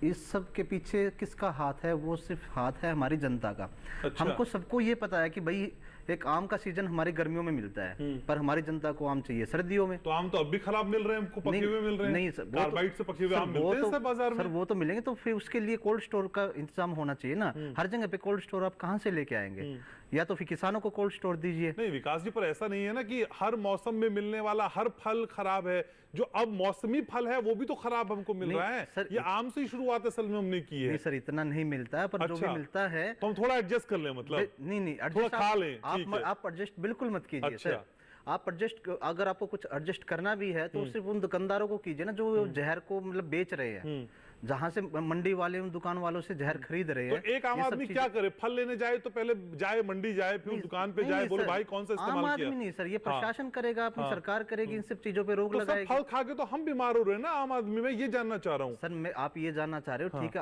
Speaker 5: इस सब के पीछे किसका हाथ है? वो सिर्फ हाथ है हमारी जनता का।
Speaker 2: अच्छा।
Speaker 5: हमको सबको ये पता है कि भाई एक आम का सीजन हमारी गर्मियों में मिलता है, पर हमारी जनता को आम चाहिए सर्दियों में।
Speaker 2: तो आम तो अब भी खराब मिल रहे हैं हमको, पके हुए मिल रहे हैं।
Speaker 5: नहीं सर,
Speaker 2: कार्बाइड से पके हुए आम मिलते हैं सर बाजार में।
Speaker 5: सर वो तो मिलेंगे, तो फिर उसके लिए कोल्ड स्टोर का इंतजाम होना चाहिए ना। हर जगह पे कोल्ड स्टोर आप कहाँ से लेके आएंगे? या तो फिर किसानों को कोल्ड स्टोर दीजिए।
Speaker 2: नहीं विकास जी, पर ऐसा नहीं है ना कि हर मौसम में मिलने वाला हर फल खराब है। जो अब मौसमी फल है वो भी तो खराब हमको मिल रहा है सर। ये आम से ही शुरुआत असल में हमने की है।
Speaker 5: नहीं सर, इतना नहीं मिलता है, पर
Speaker 2: अच्छा।
Speaker 5: जो भी मिलता है
Speaker 2: तो हम थोड़ा एडजस्ट कर लें, मतलब
Speaker 5: नहीं
Speaker 2: थोड़ा खा लें।
Speaker 5: आप एडजस्ट बिल्कुल मत कीजिए।
Speaker 2: अच्छा।
Speaker 5: सर आप एडजस्ट, अगर आपको कुछ एडजस्ट करना भी है तो सिर्फ उन दुकानदारों को कीजिए ना जो जहर को मतलब बेच रहे हैं, जहां से मंडी वाले उन दुकान वालों से जहर खरीद रहे हैं।
Speaker 2: तो एक आम आदमी क्या करे? फल लेने जाए तो पहले जाए मंडी जाए, फिर दुकान पे जाए, बोले भाई कौन सा इस्तेमाल किया?
Speaker 5: आम आदमी नहीं सर, ये प्रशासन करेगा, अपनी सरकार करेगी, इन सब चीजों पे रोक लगाएगी।
Speaker 2: फल खा के तो हम बीमार हो रहे हैं ना आम आदमी में, ये जानना चाह रहा हूँ
Speaker 5: सर। आप ये जानना चाह रहे हो, ठीक है,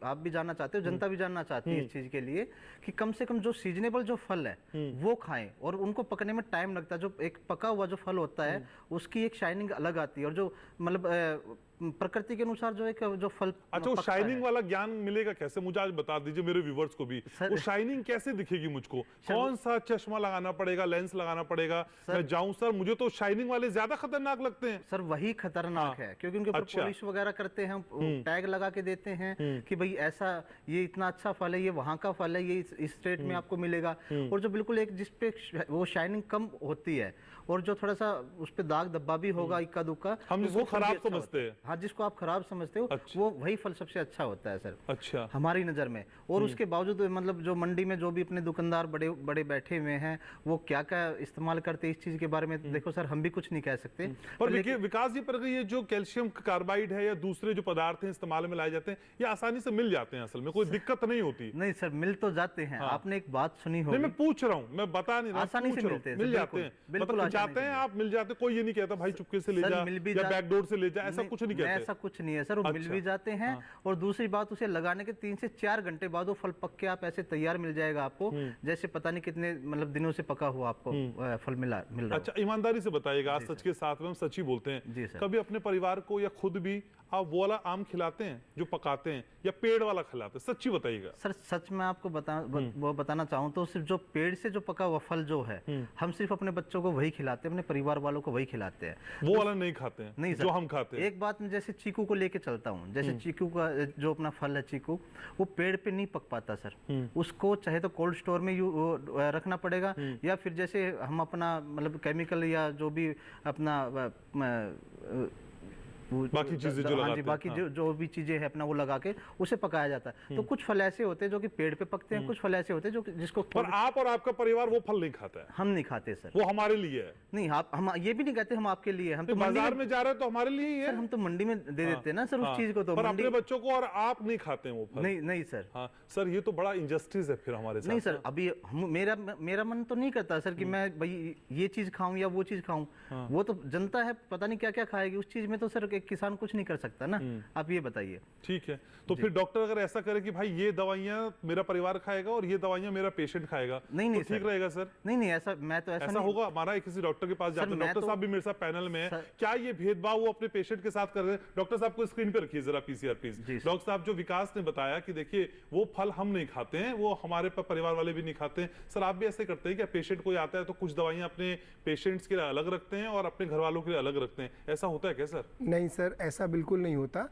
Speaker 5: आप भी जानना चाहते हो, जनता भी जानना चाहती है इस चीज के लिए कि कम से कम जो सीजनेबल जो फल है वो खाएं, और उनको पकने में टाइम लगता है। जो एक पका हुआ जो फल होता है उसकी एक शाइनिंग अलग आती है, और जो मतलब प्रकृति के अनुसार जो एक जो फल।
Speaker 2: अच्छा, वो शाइनिंग वाला ज्ञान मिलेगा कैसे? मुझे आज बता दीजिए, मेरे व्यूवर्स को भी। वो शाइनिंग कैसे दिखेगी मुझको? कौन सा चश्मा लगाना पड़ेगा, लेंस लगाना पड़ेगा? मैं जाऊं सर, मुझे तो शाइनिंग वाले ज्यादा खतरनाक लगते हैं।
Speaker 5: सर वही खतरनाक है, क्योंकि उनके ऊपर पॉलिश वगैरह करते हैं, टैग लगा के देते हैं कि भाई ऐसा, ये इतना अच्छा फल है, ये वहां का फल है, ये इस स्टेट में आपको मिलेगा। और जो बिल्कुल एक जिसपे वो शाइनिंग कम होती है और जो थोड़ा सा उस पे दाग धब्बा भी होगा इक्का दुक्का,
Speaker 2: हम जिसको खराब समझते हैं।
Speaker 5: हाँ, जिसको आप खराब समझते हो, वो वही फल सबसे अच्छा होता है सर।
Speaker 2: अच्छा।
Speaker 5: हमारी नजर में। और उसके बावजूद मतलब जो मंडी में जो भी अपने दुकानदार बड़े बड़े बैठे हुए हैं, वो क्या क्या इस्तेमाल करते हैं इस चीज के बारे में देखो सर, हम भी कुछ नहीं कह सकते।
Speaker 2: पर विकास जी, पर ये जो कैल्शियम कार्बाइड है या दूसरे जो पदार्थ हैं इस्तेमाल में लाए जाते हैं, ये आसानी से मिल जाते हैं, असल में कोई दिक्कत नहीं होती?
Speaker 5: नहीं सर, मिल तो जाते हैं। आपने एक बात सुनी होगी।
Speaker 2: मैं पूछ रहा हूँ, मैं बता नहीं रहा,
Speaker 5: आसानी से मिलते हैं,
Speaker 2: मिल जाते हैं,
Speaker 5: बिल्कुल
Speaker 2: जाते हैं, आप मिल जाते, कोई ये नहीं कहता भाई चुपके से ले जा या बैकडोर से ले जा, ऐसा कुछ नहीं कहते।
Speaker 5: ऐसा कुछ नहीं है सर, वो मिल भी जाते हैं। और दूसरी बात, उसे लगाने के 3 से 4 घंटे बाद वो फल पक के आप ऐसे तैयार मिल जाएगा आपको, जैसे पता नहीं कितने मतलब दिनों से पका हुआ आपको फल मिल रहा।
Speaker 2: अच्छा, ईमानदारी से बताइएगा, आज सच के साथ में हम सच ही बोलते हैं। कभी अपने परिवार को या खुद भी आप वो वाला आम खिलाते हैं जो पकाते हैं, या पेड़ वाला खिलाते हैं? सच्ची बताइएगा
Speaker 5: सर। सच में आपको बताना चाहूँ तो सिर्फ जो पेड़ से जो पका हुआ फल जो है, हम सिर्फ अपने बच्चों को वही खिलाते हैं, अपने परिवार वालों को वही खिलाते हैं।
Speaker 2: वो वाला नहीं खाते हैं?
Speaker 5: नहीं सर,
Speaker 2: जो हम खाते हैं।
Speaker 5: एक बात में जैसे चीकू को लेके चलता हूँ, जैसे चीकू का जो अपना फल है चीकू, वो पेड़ पे नहीं पक पाता सर। उसको चाहे तो कोल्ड स्टोर में रखना पड़ेगा, या फिर जैसे हम अपना मतलब केमिकल या जो भी अपना
Speaker 2: बाकी चीजें जो लगाते हैं,
Speaker 5: बाकी जो भी चीजें हैं अपना वो लगा के उसे पकाया जाता है। तो कुछ फल ऐसे होते हैं जो कि पेड़ पे पकते हैं, कुछ फल ऐसे होते हैं जो जिसको।
Speaker 2: पर आप और आपका परिवार वो फल नहीं खाता है?
Speaker 5: हम नहीं खाते सर,
Speaker 2: वो हमारे लिए है।
Speaker 5: नहीं, हम ये भी नहीं कहते हम आपके लिए। हम तो
Speaker 2: बाजार में जा रहे हैं तो हमारे लिए ही है।
Speaker 5: सर हम तो मंडी में दे देते हैं ना सर उस चीज को। तो
Speaker 2: पर अपने बच्चों को, और आप नहीं खाते हैं वो फल?
Speaker 5: नहीं सर।
Speaker 2: हाँ सर, ये तो बड़ा इंजस्टिस है फिर हमारे साथ।
Speaker 5: नहीं सर, अभी मेरा मन तो नहीं करता सर कि मैं भाई ये चीज खाऊं या वो चीज खाऊं। वो तो जनता है, पता नहीं क्या क्या खाएगी। उस चीज में तो सर एक एक किसान कुछ नहीं कर सकता ना। आप ये बताइए।
Speaker 2: ठीक है, तो फिर डॉक्टर अगर ऐसा करे कि भाई ये दवाइयां मेरा परिवार खाएगा और ये दवाइयां मेरा पेशेंट खाएगा,
Speaker 5: नहीं
Speaker 2: तो ठीक रहेगा सर?
Speaker 5: नहीं, ऐसा मैं तो ऐसा
Speaker 2: होगा। हमारा किसी डॉक्टर के पास जाते हैं, डॉक्टर साहब भी मेरे साथ पैनल में है, क्या ये भेदभाव वो अपने पेशेंट के साथ कर रहे हैं? डॉक्टर साहब को स्क्रीन पे रखिए जरा पीसीआर प्लीज। डॉक्टर साहब, जो विकास ने बताया कि देखिए वो फल हम नहीं खाते हैं, वो हमारे परिवार वाले भी नहीं खाते हैं, सर आप भी ऐसे करते हैं क्या? पेशेंट कोई आता है तो कुछ दवाइयां अपने पेशेंट्स के लिए अलग रखते हैं और अपने घर वालों के लिए अलग रखते हैं, ऐसा होता है क्या सर?
Speaker 4: नहीं सर, ऐसा बिल्कुल नहीं होता।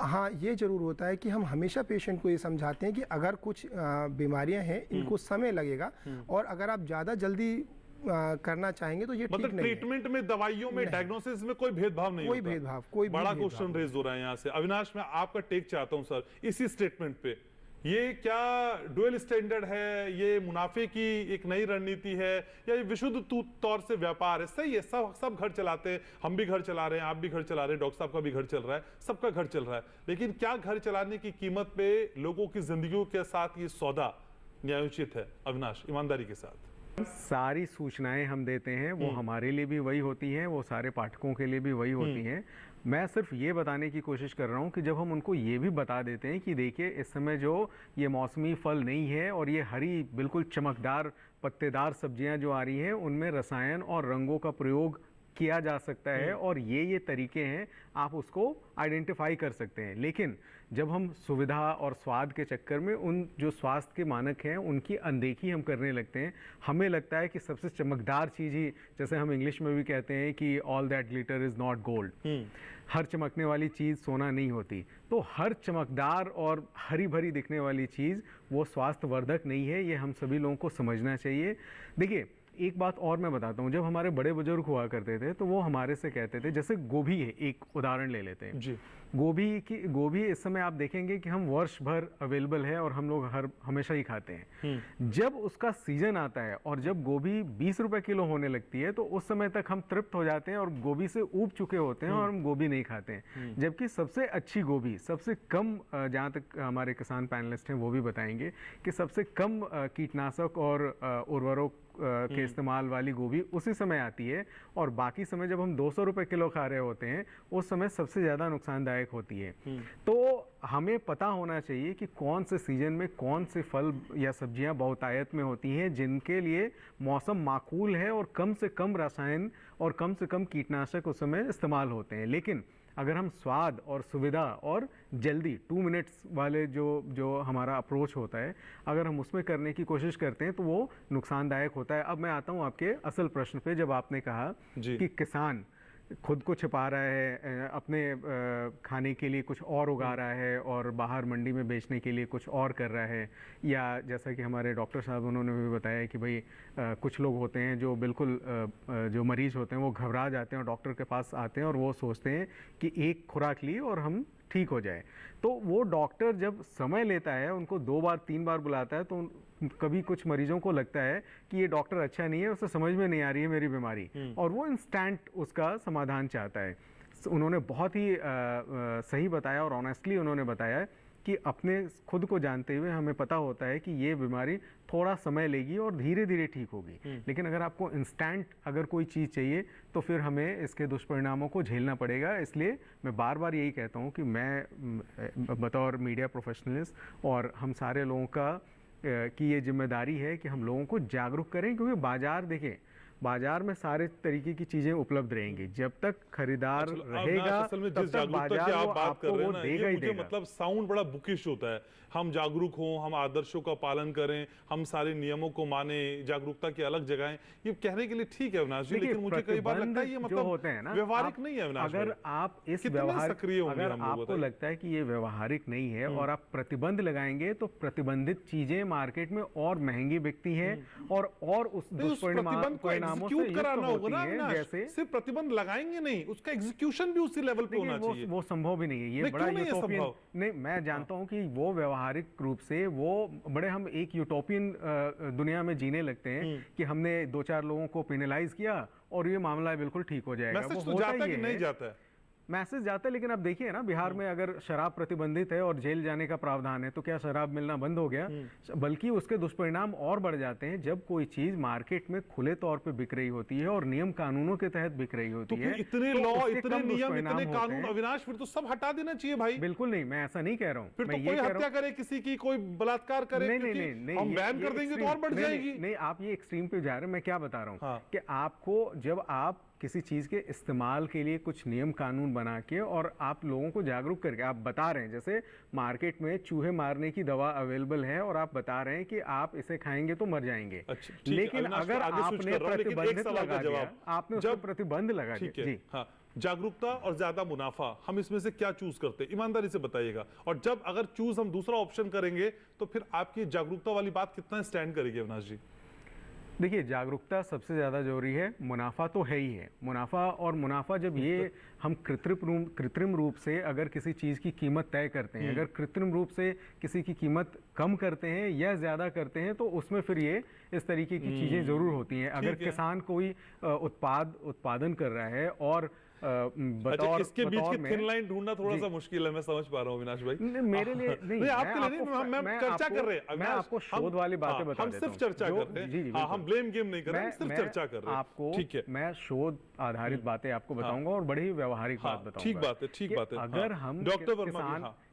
Speaker 4: हाँ, ये जरूर होता है कि हम हमेशा पेशेंट को ये समझाते हैं कि अगर कुछ बीमारियां हैं, इनको समय लगेगा, और अगर आप ज़्यादा जल्दी करना चाहेंगे तो ये ठीक नहीं है।
Speaker 2: ट्रीटमेंट में, दवाइयों में, डायग्नोसिस में कोई भेदभाव नहीं
Speaker 4: कोई भेदभाव, कोई
Speaker 2: बड़ा क्वेश्चन रेज हो रहा है यहाँ से। अविनाश, मैं आपका टेक चाहता हूँ सर इसी स्टेटमेंट पे। ये क्या डुअल स्टैंडर्ड है? ये मुनाफे की एक नई रणनीति है या ये विशुद्ध तौर से व्यापार है? सही है, सब घर चलाते हैं, हम भी घर चला रहे हैं, आप भी घर चला रहे हैं, डॉक्टर साहब का भी घर चल रहा है, सबका घर चल रहा है, लेकिन क्या घर चलाने की कीमत पे लोगों की जिंदगियों के साथ ये सौदा न्यायोचित है? अविनाश, ईमानदारी के साथ।
Speaker 6: सारी सूचनाएं हम देते हैं वो हमारे लिए भी वही होती हैं, वो सारे पाठकों के लिए भी वही होती हैं। मैं सिर्फ ये बताने की कोशिश कर रहा हूँ कि जब हम उनको ये भी बता देते हैं कि देखिए इस समय जो ये मौसमी फल नहीं है और ये हरी बिल्कुल चमकदार पत्तेदार सब्जियां जो आ रही हैं उनमें रसायन और रंगों का प्रयोग किया जा सकता है और ये तरीके हैं, आप उसको आइडेंटिफाई कर सकते हैं। लेकिन जब हम सुविधा और स्वाद के चक्कर में उन जो स्वास्थ्य के मानक हैं उनकी अनदेखी हम करने लगते हैं, हमें लगता है कि सबसे चमकदार चीज़ ही, जैसे हम इंग्लिश में भी कहते हैं कि all that glitter is not gold, हर चमकने वाली चीज़ सोना नहीं होती। तो हर चमकदार और हरी भरी दिखने वाली चीज़ वो स्वास्थ्यवर्धक नहीं है, ये हम सभी लोगों को समझना चाहिए। देखिए एक बात और मैं बताता हूँ, जब हमारे बड़े बुजुर्ग हुआ करते थे तो वो हमारे से कहते थे, जैसे गोभी है, एक उदाहरण ले लेते हैं जी। गोभी इस समय आप देखेंगे कि हम वर्ष भर अवेलेबल है और हम लोग हमेशा ही खाते हैं। जब उसका सीजन आता है और जब गोभी 20 रुपए किलो होने लगती है तो उस समय तक हम तृप्त हो जाते हैं और गोभी से ऊब चुके होते हैं और हम गोभी नहीं खाते हैं। जबकि सबसे अच्छी गोभी, सबसे कम, जहाँ तक हमारे किसान पैनलिस्ट हैं वो भी बताएंगे कि सबसे कम कीटनाशक और उर्वरक के इस्तेमाल वाली गोभी उसी समय आती है, और बाकी समय जब हम 200 रुपए किलो खा रहे होते हैं उस समय सबसे ज़्यादा नुकसानदायक होती है। तो हमें पता होना चाहिए कि कौन से सीजन में कौन से फल या सब्जियां बहुतायत में होती हैं जिनके लिए मौसम माकूल है और कम से कम रसायन और कम से कम कीटनाशक उस समय इस्तेमाल होते हैं। लेकिन अगर हम स्वाद और सुविधा और जल्दी 2 मिनट्स वाले जो हमारा अप्रोच होता है, अगर हम उसमें करने की कोशिश करते हैं तो वो नुकसानदायक होता है। अब मैं आता हूँ आपके असल प्रश्न पे, जब आपने कहा कि किसान खुद को छिपा रहा है, अपने खाने के लिए कुछ और उगा रहा है और बाहर मंडी में बेचने के लिए कुछ और कर रहा है, या जैसा कि हमारे डॉक्टर साहब उन्होंने भी बताया कि भाई कुछ लोग होते हैं जो बिल्कुल जो मरीज होते हैं वो घबरा जाते हैं और डॉक्टर के पास आते हैं और वो सोचते हैं कि एक खुराक ली और हम ठीक हो जाए। तो वो डॉक्टर जब समय लेता है, उनको 2 बार 3 बार बुलाता है, तो कभी कुछ मरीजों को लगता है कि ये डॉक्टर अच्छा नहीं है, उसे समझ में नहीं आ रही है मेरी बीमारी, और वो इंस्टेंट उसका समाधान चाहता है। उन्होंने बहुत ही सही बताया और ऑनेस्टली उन्होंने बताया कि अपने खुद को जानते हुए हमें पता होता है कि ये बीमारी थोड़ा समय लेगी और धीरे धीरे ठीक होगी। लेकिन अगर आपको इंस्टेंट अगर कोई चीज़ चाहिए तो फिर हमें इसके दुष्परिणामों को झेलना पड़ेगा। इसलिए मैं बार बार यही कहता हूँ कि मैं बतौर मीडिया प्रोफेशनलिस्ट और हम सारे लोगों का की ये जिम्मेदारी है कि हम लोगों को जागरूक करें, क्योंकि बाजार देखें, बाजार में सारे तरीके की चीजें उपलब्ध रहेंगी। जब तक खरीदार रहेगा तब तक बाजार आपको वो देगा ही देगा।
Speaker 2: मतलब साउंड बड़ा बुकिश होता है, हम जागरूक हों, हम आदर्शों का पालन करें, हम सारे नियमों को माने, जागरूकता की अलग जगह, ये कहने के लिए ठीक है अविनाश जी, लेकिन मुझे कई बार लगता है ये मतलब
Speaker 6: होते हैं ना
Speaker 2: व्यवहारिक नहीं है अविनाश।
Speaker 6: अगर आप इस अगर आपको लगता है कि ये व्यवहारिक नहीं है और आप प्रतिबंध लगाएंगे तो प्रतिबंधित चीजें मार्केट में और महंगी बिकती हैं और उस दुष्परिणामों से
Speaker 2: कराना होगा ना। जैसे सिर्फ प्रतिबंध लगाएंगे नहीं, उसका एग्जीक्यूशन भी उसी लेवल पे होना चाहिए।
Speaker 6: वो संभव भी नहीं है, ये बड़ा यूटोपियन नहीं। मैं जानता हूं कि वो व्यवहारिक रूप से वो बड़े हम एक यूटोपियन दुनिया में जीने लगते हैं कि हमने 2-4 लोगों को पेनलाइज किया और ये मामला बिल्कुल ठीक हो जाएगा।
Speaker 2: मैसेज तो जाता है कि नहीं जाता है?
Speaker 6: मैसेज जाता है, लेकिन अब देखिए ना, बिहार में अगर शराब प्रतिबंधित है और जेल जाने का प्रावधान है तो क्या शराब मिलना बंद हो गया? बल्कि उसके दुष्परिणाम और बढ़ जाते हैं जब कोई चीज मार्केट में खुले तौर पे बिक रही होती है और नियम कानूनों के तहत बिक रही होती है।
Speaker 2: इतने लॉ, इतने नियम, इतने कानून, अविनाश, फिर तो सब हटा देना चाहिए भाई।
Speaker 6: बिल्कुल नहीं, मैं ऐसा नहीं कह रहा हूँ।
Speaker 2: फिर तो कोई हत्या करे किसी की, कोई बलात्कार करे,
Speaker 6: नहीं,
Speaker 2: हम बैन कर देंगे तो और बढ़ जाएगी।
Speaker 6: नहीं, आप ये एक्सट्रीम पे जा रहे हैं। मैं क्या बता रहा हूँ कि आपको, जब आप किसी चीज के इस्तेमाल के लिए कुछ नियम कानून बना के और आप लोगों को जागरूक करके आप बता रहे हैं, जैसे मार्केट में चूहे मारने की दवा अवेलेबल है और आप बता रहे हैं कि आप इसे खाएंगे तो मर जाएंगे। लेकिन अगर आपने प्रतिबंधित लगा दिया, आपने उस पर प्रतिबंध लगा दिया,
Speaker 2: जागरूकता और ज्यादा मुनाफा, हम इसमें से क्या चूज करते हैं? ईमानदारी से बताइएगा। और जब अगर चूज हम दूसरा ऑप्शन करेंगे तो फिर आपकी जागरूकता वाली बात कितना स्टैंड करेगी अविनाश जी?
Speaker 6: देखिए, जागरूकता सबसे ज़्यादा जरूरी है, मुनाफा तो है ही है। मुनाफा जब ये हम कृत्रिम रूप से अगर किसी चीज़ की कीमत तय करते हैं, अगर कृत्रिम रूप से किसी की कीमत कम करते हैं या ज़्यादा करते हैं, तो उसमें फिर ये इस तरीके की चीज़ें ज़रूर होती हैं। अगर किसान कोई उत्पादन कर रहा है और
Speaker 2: बतौर इसके बीच की थिन लाइन ढूंढना थोड़ा सा मुश्किल है, मैं समझ पा रहा हूँ अविनाश भाई।
Speaker 6: मेरे लिए नहीं,
Speaker 2: आपके लिए नहीं, मैं चर्चा कर रहे हैं।
Speaker 6: मैं आपको शोध वाली बातें बता देता हूं।
Speaker 2: हम सिर्फ चर्चा कर रहे हैं, हम ब्लेम गेम नहीं कर रहे हैं, सिर्फ चर्चा कर रहे हैं।
Speaker 6: आपको ठीक है, मैं शोध आधारित बातें आपको बताऊंगा और बड़ी ही व्यवहारिक बात बताऊंगा।
Speaker 2: ठीक बात है, ठीक बात है।
Speaker 6: अगर हम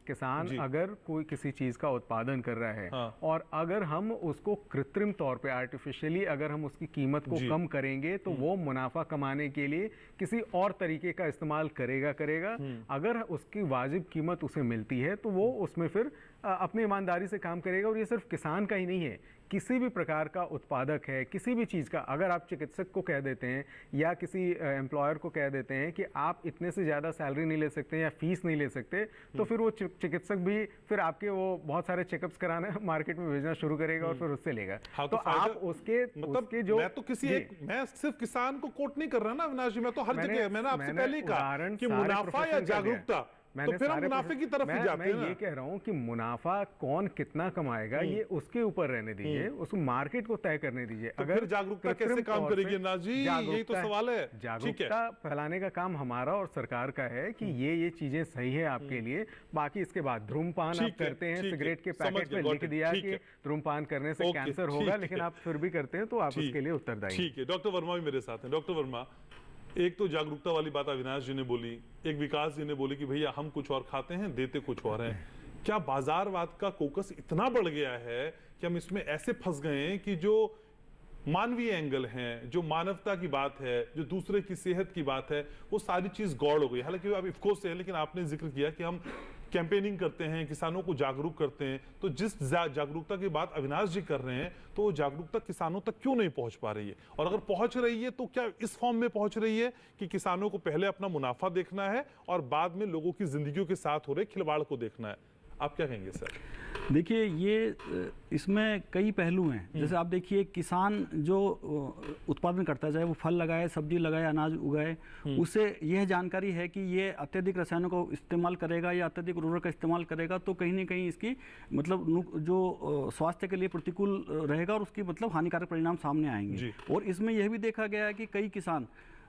Speaker 6: किसान अगर कोई किसी चीज का उत्पादन कर रहा है और अगर हम उसको कृत्रिम तौर पे आर्टिफिशियली अगर हम उसकी कीमत को कम करेंगे तो वो मुनाफा कमाने के लिए किसी और तरीके का इस्तेमाल करेगा। अगर उसकी वाजिब कीमत उसे मिलती है तो वो उसमें फिर अपनी ईमानदारी से काम करेगा। और ये सिर्फ किसान का ही नहीं है, किसी भी प्रकार का उत्पादक है, किसी भी चीज़ का, अगर आप चिकित्सक को कह देते हैं या किसी एम्प्लॉयर को कह देते हैं कि आप इतने से ज़्यादा सैलरी नहीं ले सकते या फीस नहीं ले सकते, तो फिर वो चिकित्सक भी फिर आपके वो बहुत सारे चेकअप्स कराने मार्केट में भेजना शुरू करेगा और फिर उससे लेगा। तो आप उसके जो
Speaker 2: मैं सिर्फ किसान को कोट नहीं कर रहा ना अविनाश जी, मैं तो हर जगह, मैंने आपसे पहले कहा कि मुनाफा या जागरूकता, तो फिर हम मुनाफे की तरफ ही जाते हैं।
Speaker 6: मैं ये कह रहा हूँ कि मुनाफा कौन कितना कमाएगा ये उसके ऊपर रहने दीजिए, उसको मार्केट को तय करने दीजिए।
Speaker 2: तो अगर जागरूकता कैसे काम करेगी ना जी, यही तो सवाल है।
Speaker 6: जागरूकता फैलाने का काम हमारा और सरकार का है कि ये चीजें सही है आपके लिए। बाकी इसके बाद धूम्रपान आप करते हैं, सिगरेट के पैकेट में लिख दिया कि धूम्रपान करने से कैंसर होगा, लेकिन आप फिर भी करते हैं, तो आप उसके लिए उत्तरदायी।
Speaker 2: ठीक है, डॉक्टर वर्मा भी मेरे साथ हैं। डॉक्टर वर्मा, एक तो जागरूकता वाली बात अविनाश जी ने बोली, एक विकास जी ने बोली कि भैया हम कुछ और खाते हैं, देते कुछ और हैं। क्या बाजारवाद का फोकस इतना बढ़ गया है कि हम इसमें ऐसे फंस गए हैं कि जो मानवीय एंगल हैं, जो मानवता की बात है, जो दूसरे की सेहत की बात है, वो सारी चीज गौड़ हो गई। हालांकि आप इफकोर्स से है, लेकिन आपने जिक्र किया कि हम कैंपेनिंग करते हैं, किसानों को जागरूक करते हैं, तो जिस जागरूकता की बात अविनाश जी कर रहे हैं, तो वो जागरूकता किसानों तक क्यों नहीं पहुंच पा रही है? और अगर पहुंच रही है तो क्या इस फॉर्म में पहुंच रही है कि किसानों को पहले अपना मुनाफा देखना है और बाद में लोगों की जिंदगियों के साथ हो रहे खिलवाड़ को देखना है? आप क्या कहेंगे सर?
Speaker 7: देखिए, ये इसमें कई पहलू हैं। जैसे आप देखिए, किसान जो उत्पादन करता है, चाहे वो फल लगाए, सब्जी लगाए, अनाज उगाए, उसे यह जानकारी है कि ये अत्यधिक रसायनों का इस्तेमाल करेगा या अत्यधिक उर्वरक का इस्तेमाल करेगा तो कहीं ना कहीं इसकी मतलब जो स्वास्थ्य के लिए प्रतिकूल रहेगा और उसकी मतलब हानिकारक परिणाम सामने आएंगे। और इसमें यह भी देखा गया है कि कई किसान,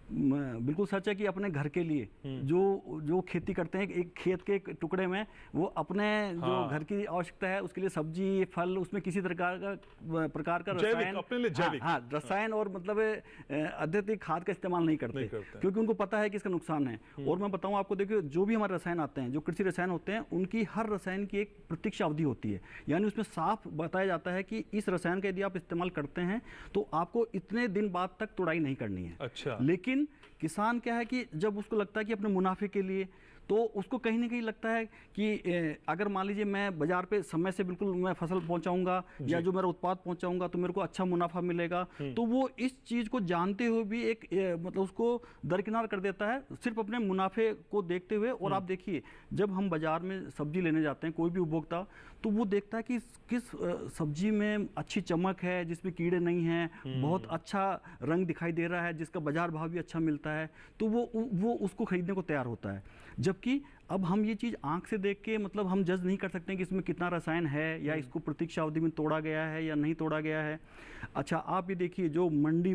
Speaker 7: बिल्कुल सच है कि अपने घर के लिए जो खेती करते हैं, एक खेत के एक टुकड़े में वो अपने जो घर की आवश्यकता है उसके लिए सब्जी, फल, उसमें किसी प्रकार का रसायन, रसायन और मतलब अत्यधिक खाद का इस्तेमाल नहीं करते क्योंकि उनको पता है कि इसका नुकसान है। और मैं बताऊं आपको, देखिए, जो भी हमारे रसायन आते हैं, जो कृषि रसायन होते हैं, उनकी हर रसायन की एक प्रतीक्षा अवधि होती है। यानी उसमें साफ बताया जाता है कि इस रसायन का यदि आप इस्तेमाल करते हैं तो आपको इतने दिन बाद तक तुड़ाई नहीं करनी है।
Speaker 2: अच्छा।
Speaker 7: लेकिन किसान क्या है कि जब उसको लगता है कि अपने मुनाफे के लिए, तो उसको कहीं ना कहीं लगता है कि अगर मान लीजिए मैं बाजार पे समय से बिल्कुल मैं फसल पहुंचाऊंगा या जो मेरा उत्पाद पहुंचाऊंगा तो मेरे को अच्छा मुनाफा मिलेगा, तो वो इस चीज को जानते हुए भी एक मतलब उसको दरकिनार कर देता है सिर्फ अपने मुनाफे को देखते हुए। और आप देखिए, जब हम बाजार में सब्जी लेने जाते हैं, कोई भी उपभोक्ता, तो वो देखता है कि किस सब्जी में अच्छी चमक है, जिसमें कीड़े नहीं हैं, बहुत अच्छा रंग दिखाई दे रहा है, जिसका बाजार भाव भी अच्छा मिलता है, तो वो उसको खरीदने को तैयार होता है। जबकि अब हम ये चीज़ आंख से देख के मतलब हम जज नहीं कर सकते कि इसमें कितना रसायन है या इसको प्रतीक्षा अवधि में तोड़ा गया है या नहीं तोड़ा गया है। अच्छा, आप ये देखिए जो मंडी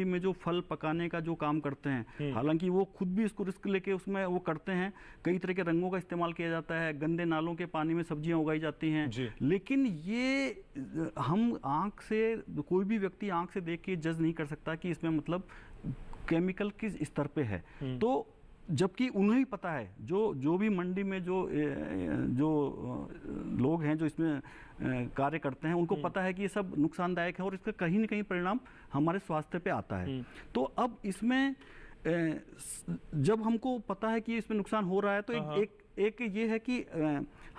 Speaker 7: में जो फल पकाने का जो काम करते हैं, हालांकि वो खुद भी इसको रिस्क लेके उसमें वो करते हैं, कई तरह के रंगों का इस्तेमाल किया जाता है, गंदे नालों के पानी में सब्जियां उगाई जाती हैं, लेकिन ये हम आंख से, कोई भी व्यक्ति आंख से देख के जज नहीं कर सकता कि इसमें मतलब केमिकल किस स्तर पे है। तो जबकि उन्हें ही पता है, जो भी मंडी में जो लोग हैं जो इसमें कार्य करते हैं, उनको पता है कि ये सब नुकसानदायक है और इसका कहीं ना कहीं परिणाम हमारे स्वास्थ्य पे आता है। तो अब इसमें जब हमको पता है कि इसमें नुकसान हो रहा है, तो एक ये है कि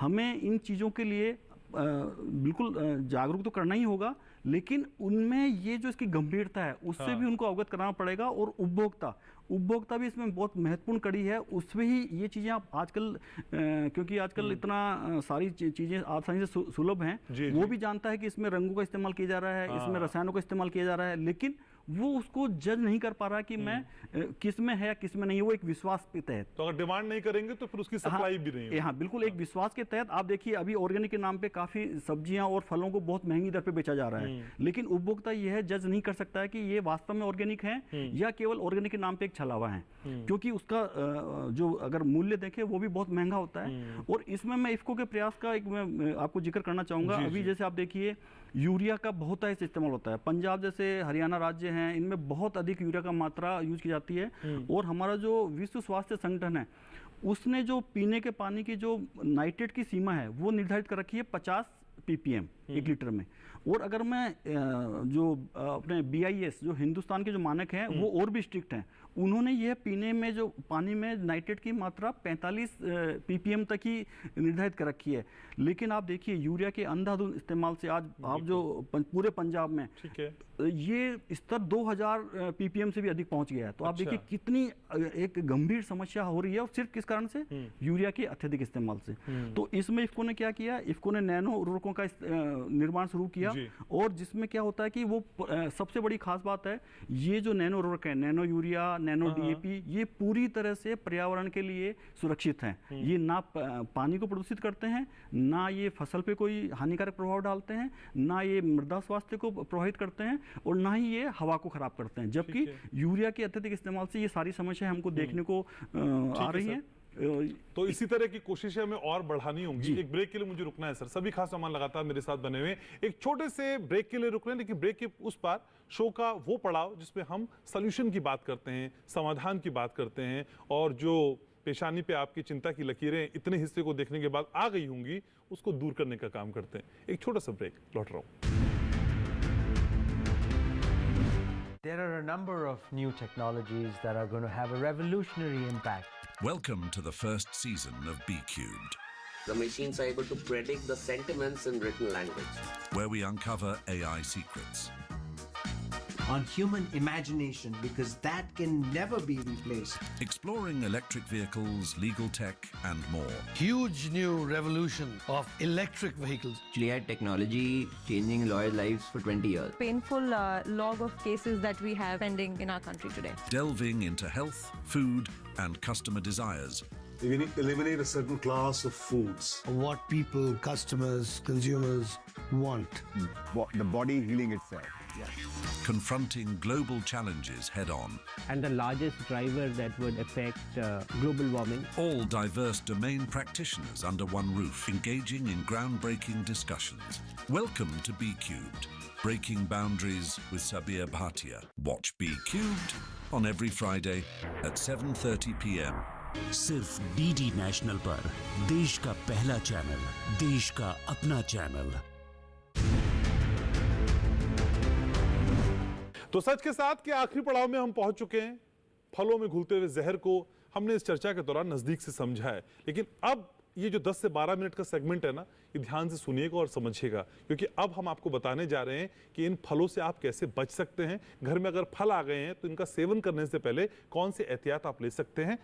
Speaker 7: हमें इन चीज़ों के लिए बिल्कुल जागरूक तो करना ही होगा, लेकिन उनमें ये जो इसकी गंभीरता है उससे भी उनको अवगत कराना पड़ेगा। और उपभोक्ता भी इसमें बहुत महत्वपूर्ण कड़ी है, उसमें ही ये चीज़ें आप आजकल क्योंकि आजकल इतना सारी चीज़ें आसानी से सुलभ हैं, वो भी जानता है कि इसमें रंगों का इस्तेमाल किया जा रहा है, इसमें रसायनों का इस्तेमाल किया जा रहा है, लेकिन वो उसको जज नहीं कर पा रहा कि मैं किस में है या किस में नहीं है। वो एक विश्वास के तहत,
Speaker 2: तो अगर डिमांड नहीं करेंगे तो फिर उसकी सप्लाई भी नहीं होगी।
Speaker 7: हाँ बिल्कुल, एक विश्वास के तहत आप देखिए अभी ऑर्गेनिक के नाम पे काफी सब्जियां और फलों को बहुत महंगी दर पे बेचा जा रहा है, लेकिन उपभोक्ता यह जज नहीं कर सकता है कि ये वास्तव में ऑर्गेनिक है या केवल ऑर्गेनिक के नाम पे एक छलावा है, क्योंकि उसका जो अगर मूल्य देखें वो भी बहुत महंगा होता है। और इसमें मैं इफ्को के प्रयास का एक मैं आपको जिक्र करना चाहूंगा। अभी जैसे आप देखिए यूरिया का बहुत ऐसे इस्तेमाल होता है, पंजाब जैसे हरियाणा राज्य हैं, इनमें बहुत अधिक यूरिया का मात्रा यूज की जाती है। और हमारा जो विश्व स्वास्थ्य संगठन है उसने जो पीने के पानी की जो नाइट्रेट की सीमा है वो निर्धारित कर रखी है 50 ppm 1 लीटर में। और अगर मैं जो अपने BIS जो हिंदुस्तान के जो मानक हैं वो और भी स्ट्रिक्ट हैं, उन्होंने यह पीने में जो पानी में नाइट्रेट की मात्रा 45 ppm तक ही निर्धारित कर रखी है। लेकिन आप देखिए यूरिया के अंधाधुंध इस्तेमाल से आज आप जो पूरे पंजाब में ये स्तर 2000 ppm से भी अधिक पहुंच गया है। तो आप देखिए कितनी एक गंभीर समस्या हो रही है, और सिर्फ किस कारण से, यूरिया के अत्यधिक इस्तेमाल से। तो इसमें इफ्को ने क्या किया, इफ्को ने नैनो उर्वरकों का निर्माण शुरू किया, और जिसमें क्या होता है कि वो सबसे बड़ी खास बात है, ये जो नैनो उर्वरक है, नैनो यूरिया, नैनो DAP, ये पूरी तरह से पर्यावरण के लिए सुरक्षित हैं। ये ना पानी को प्रदूषित करते हैं, ना ये फसल पे कोई हानिकारक प्रभाव डालते हैं, ना ये मृदा स्वास्थ्य को प्रभावित करते हैं, और ना ही ये हवा को खराब करते हैं। जबकि यूरिया के अत्यधिक इस्तेमाल से ये सारी समस्याएं हमको देखने को आ रही हैं।
Speaker 2: तो इसी तरह की कोशिशें हमें और बढ़ानी होंगी। एक ब्रेक के लिए मुझे रुकना है सर, सभी खास मेहमान लगातार मेरे साथ बने हुए। एक छोटे से ब्रेक के लिए रुक रहे हैं, लेकिन ब्रेक के उस पार शो का वो पड़ाव जिसमें हम सॉल्यूशन की बात करते हैं, समाधान की बात करते हैं, और जो पेशानी पे आपकी चिंता की लकीरें इतने हिस्से को देखने के बाद आ गई होंगी उसको दूर करने का काम करते हैं। एक छोटा सा ब्रेक, लौट रहा हूं।
Speaker 12: There are a number of new technologies that are going to have a revolutionary impact.
Speaker 13: Welcome to the first season of B Cubed.
Speaker 14: The machines are able to predict the sentiments in written language,
Speaker 13: where we uncover AI secrets.
Speaker 15: On human imagination, because that can never be replaced.
Speaker 13: Exploring electric vehicles, legal tech, and more.
Speaker 16: Huge new revolution of electric vehicles.
Speaker 17: AI technology changing lawyers' lives for 20 years.
Speaker 18: Painful log of cases that we have pending in our country today.
Speaker 13: Delving into health, food, and customer desires.
Speaker 9: You need to eliminate a certain class of foods.
Speaker 16: What people, customers, consumers want.
Speaker 19: The body healing itself.
Speaker 13: Confronting global challenges head on.
Speaker 20: And the largest driver that would affect global warming.
Speaker 13: All diverse domain practitioners under one roof, engaging in groundbreaking discussions. Welcome to B Cubed, Breaking Boundaries with Sabir Bhatia. Watch B Cubed on every Friday at 7:30 p.m.
Speaker 1: सिर्फ DD national पर, देश का पहला channel, देश का अपना channel.
Speaker 2: तो सच के साथ के आखिरी पड़ाव में हम पहुंच चुके हैं। फलों में घुलते हुए जहर को हमने इस चर्चा के दौरान नजदीक से समझा है, लेकिन अब ये जो 10 से 12 मिनट का सेगमेंट है ना, ये ध्यान से सुनिएगा और समझिएगा, क्योंकि अब हम आपको बताने जा रहे हैं कि इन फलों से आप कैसे बच सकते हैं। घर में अगर फल आ गए हैं तो इनका सेवन करने से पहले कौन से एहतियात आप ले सकते हैं।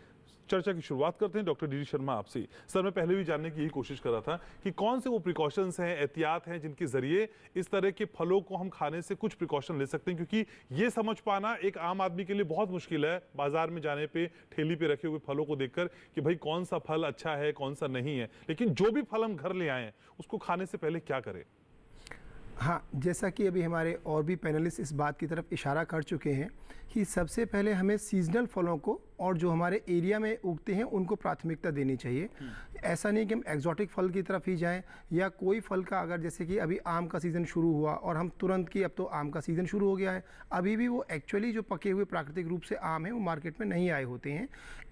Speaker 2: चर्चा की शुरुआत करते हैं डॉक्टर DD शर्मा आपसे। सर, मैं पहले भी जानने की यही कोशिश कर रहा था कि कौन से वो प्रिकॉशंस हैं, एहतियात हैं, जिनके जरिए इस तरह के फलों को हम खाने से कुछ प्रिकॉशन ले सकते हैं, क्योंकि ये समझ पाना एक आम आदमी के लिए बहुत मुश्किल है बाजार में जाने पे, ठेली पे रखे हुए फलों को देखकर कि भाई कौन सा फल अच्छा है, कौन सा नहीं है। लेकिन जो भी फल हम घर ले आए हैं उसको खाने से पहले क्या करें?
Speaker 4: हाँ, जैसा कि अभी हमारे और भी पैनलिस्ट इस बात की तरफ इशारा कर चुके हैं कि सबसे पहले हमें सीजनल फलों को और जो हमारे एरिया में उगते हैं उनको प्राथमिकता देनी चाहिए। ऐसा नहीं कि हम एक्जॉटिक फल की तरफ ही जाएं या कोई फल का, अगर जैसे कि अभी आम का सीज़न शुरू हुआ और हम तुरंत कि अब तो आम का सीज़न शुरू हो गया है, अभी भी वो एक्चुअली जो पके हुए प्राकृतिक रूप से आम हैं वो मार्केट में नहीं आए होते हैं,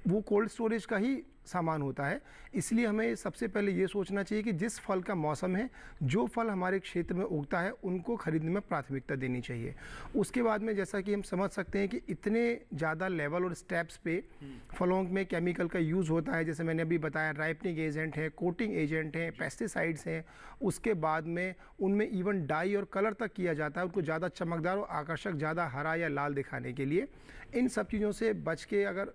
Speaker 4: वो कोल्ड स्टोरेज का ही सामान होता है। इसलिए हमें सबसे पहले ये सोचना चाहिए कि जिस फल का मौसम है, जो फल हमारे क्षेत्र में उगता है, उनको खरीदने में प्राथमिकता देनी चाहिए। उसके बाद में जैसा कि हम समझ सकते हैं कि इतने ज़्यादा लेवल और स्टेप्स पे फलों में केमिकल का यूज़ होता है, जैसे मैंने अभी बताया राइपनिंग एजेंट है, कोटिंग एजेंट हैं, पेस्टिसाइड्स हैं, उसके बाद में उनमें इवन डाई और कलर तक किया जाता है उनको ज़्यादा चमकदार और आकर्षक, ज़्यादा हरा या लाल दिखाने के लिए। इन सब चीज़ों से बच के अगर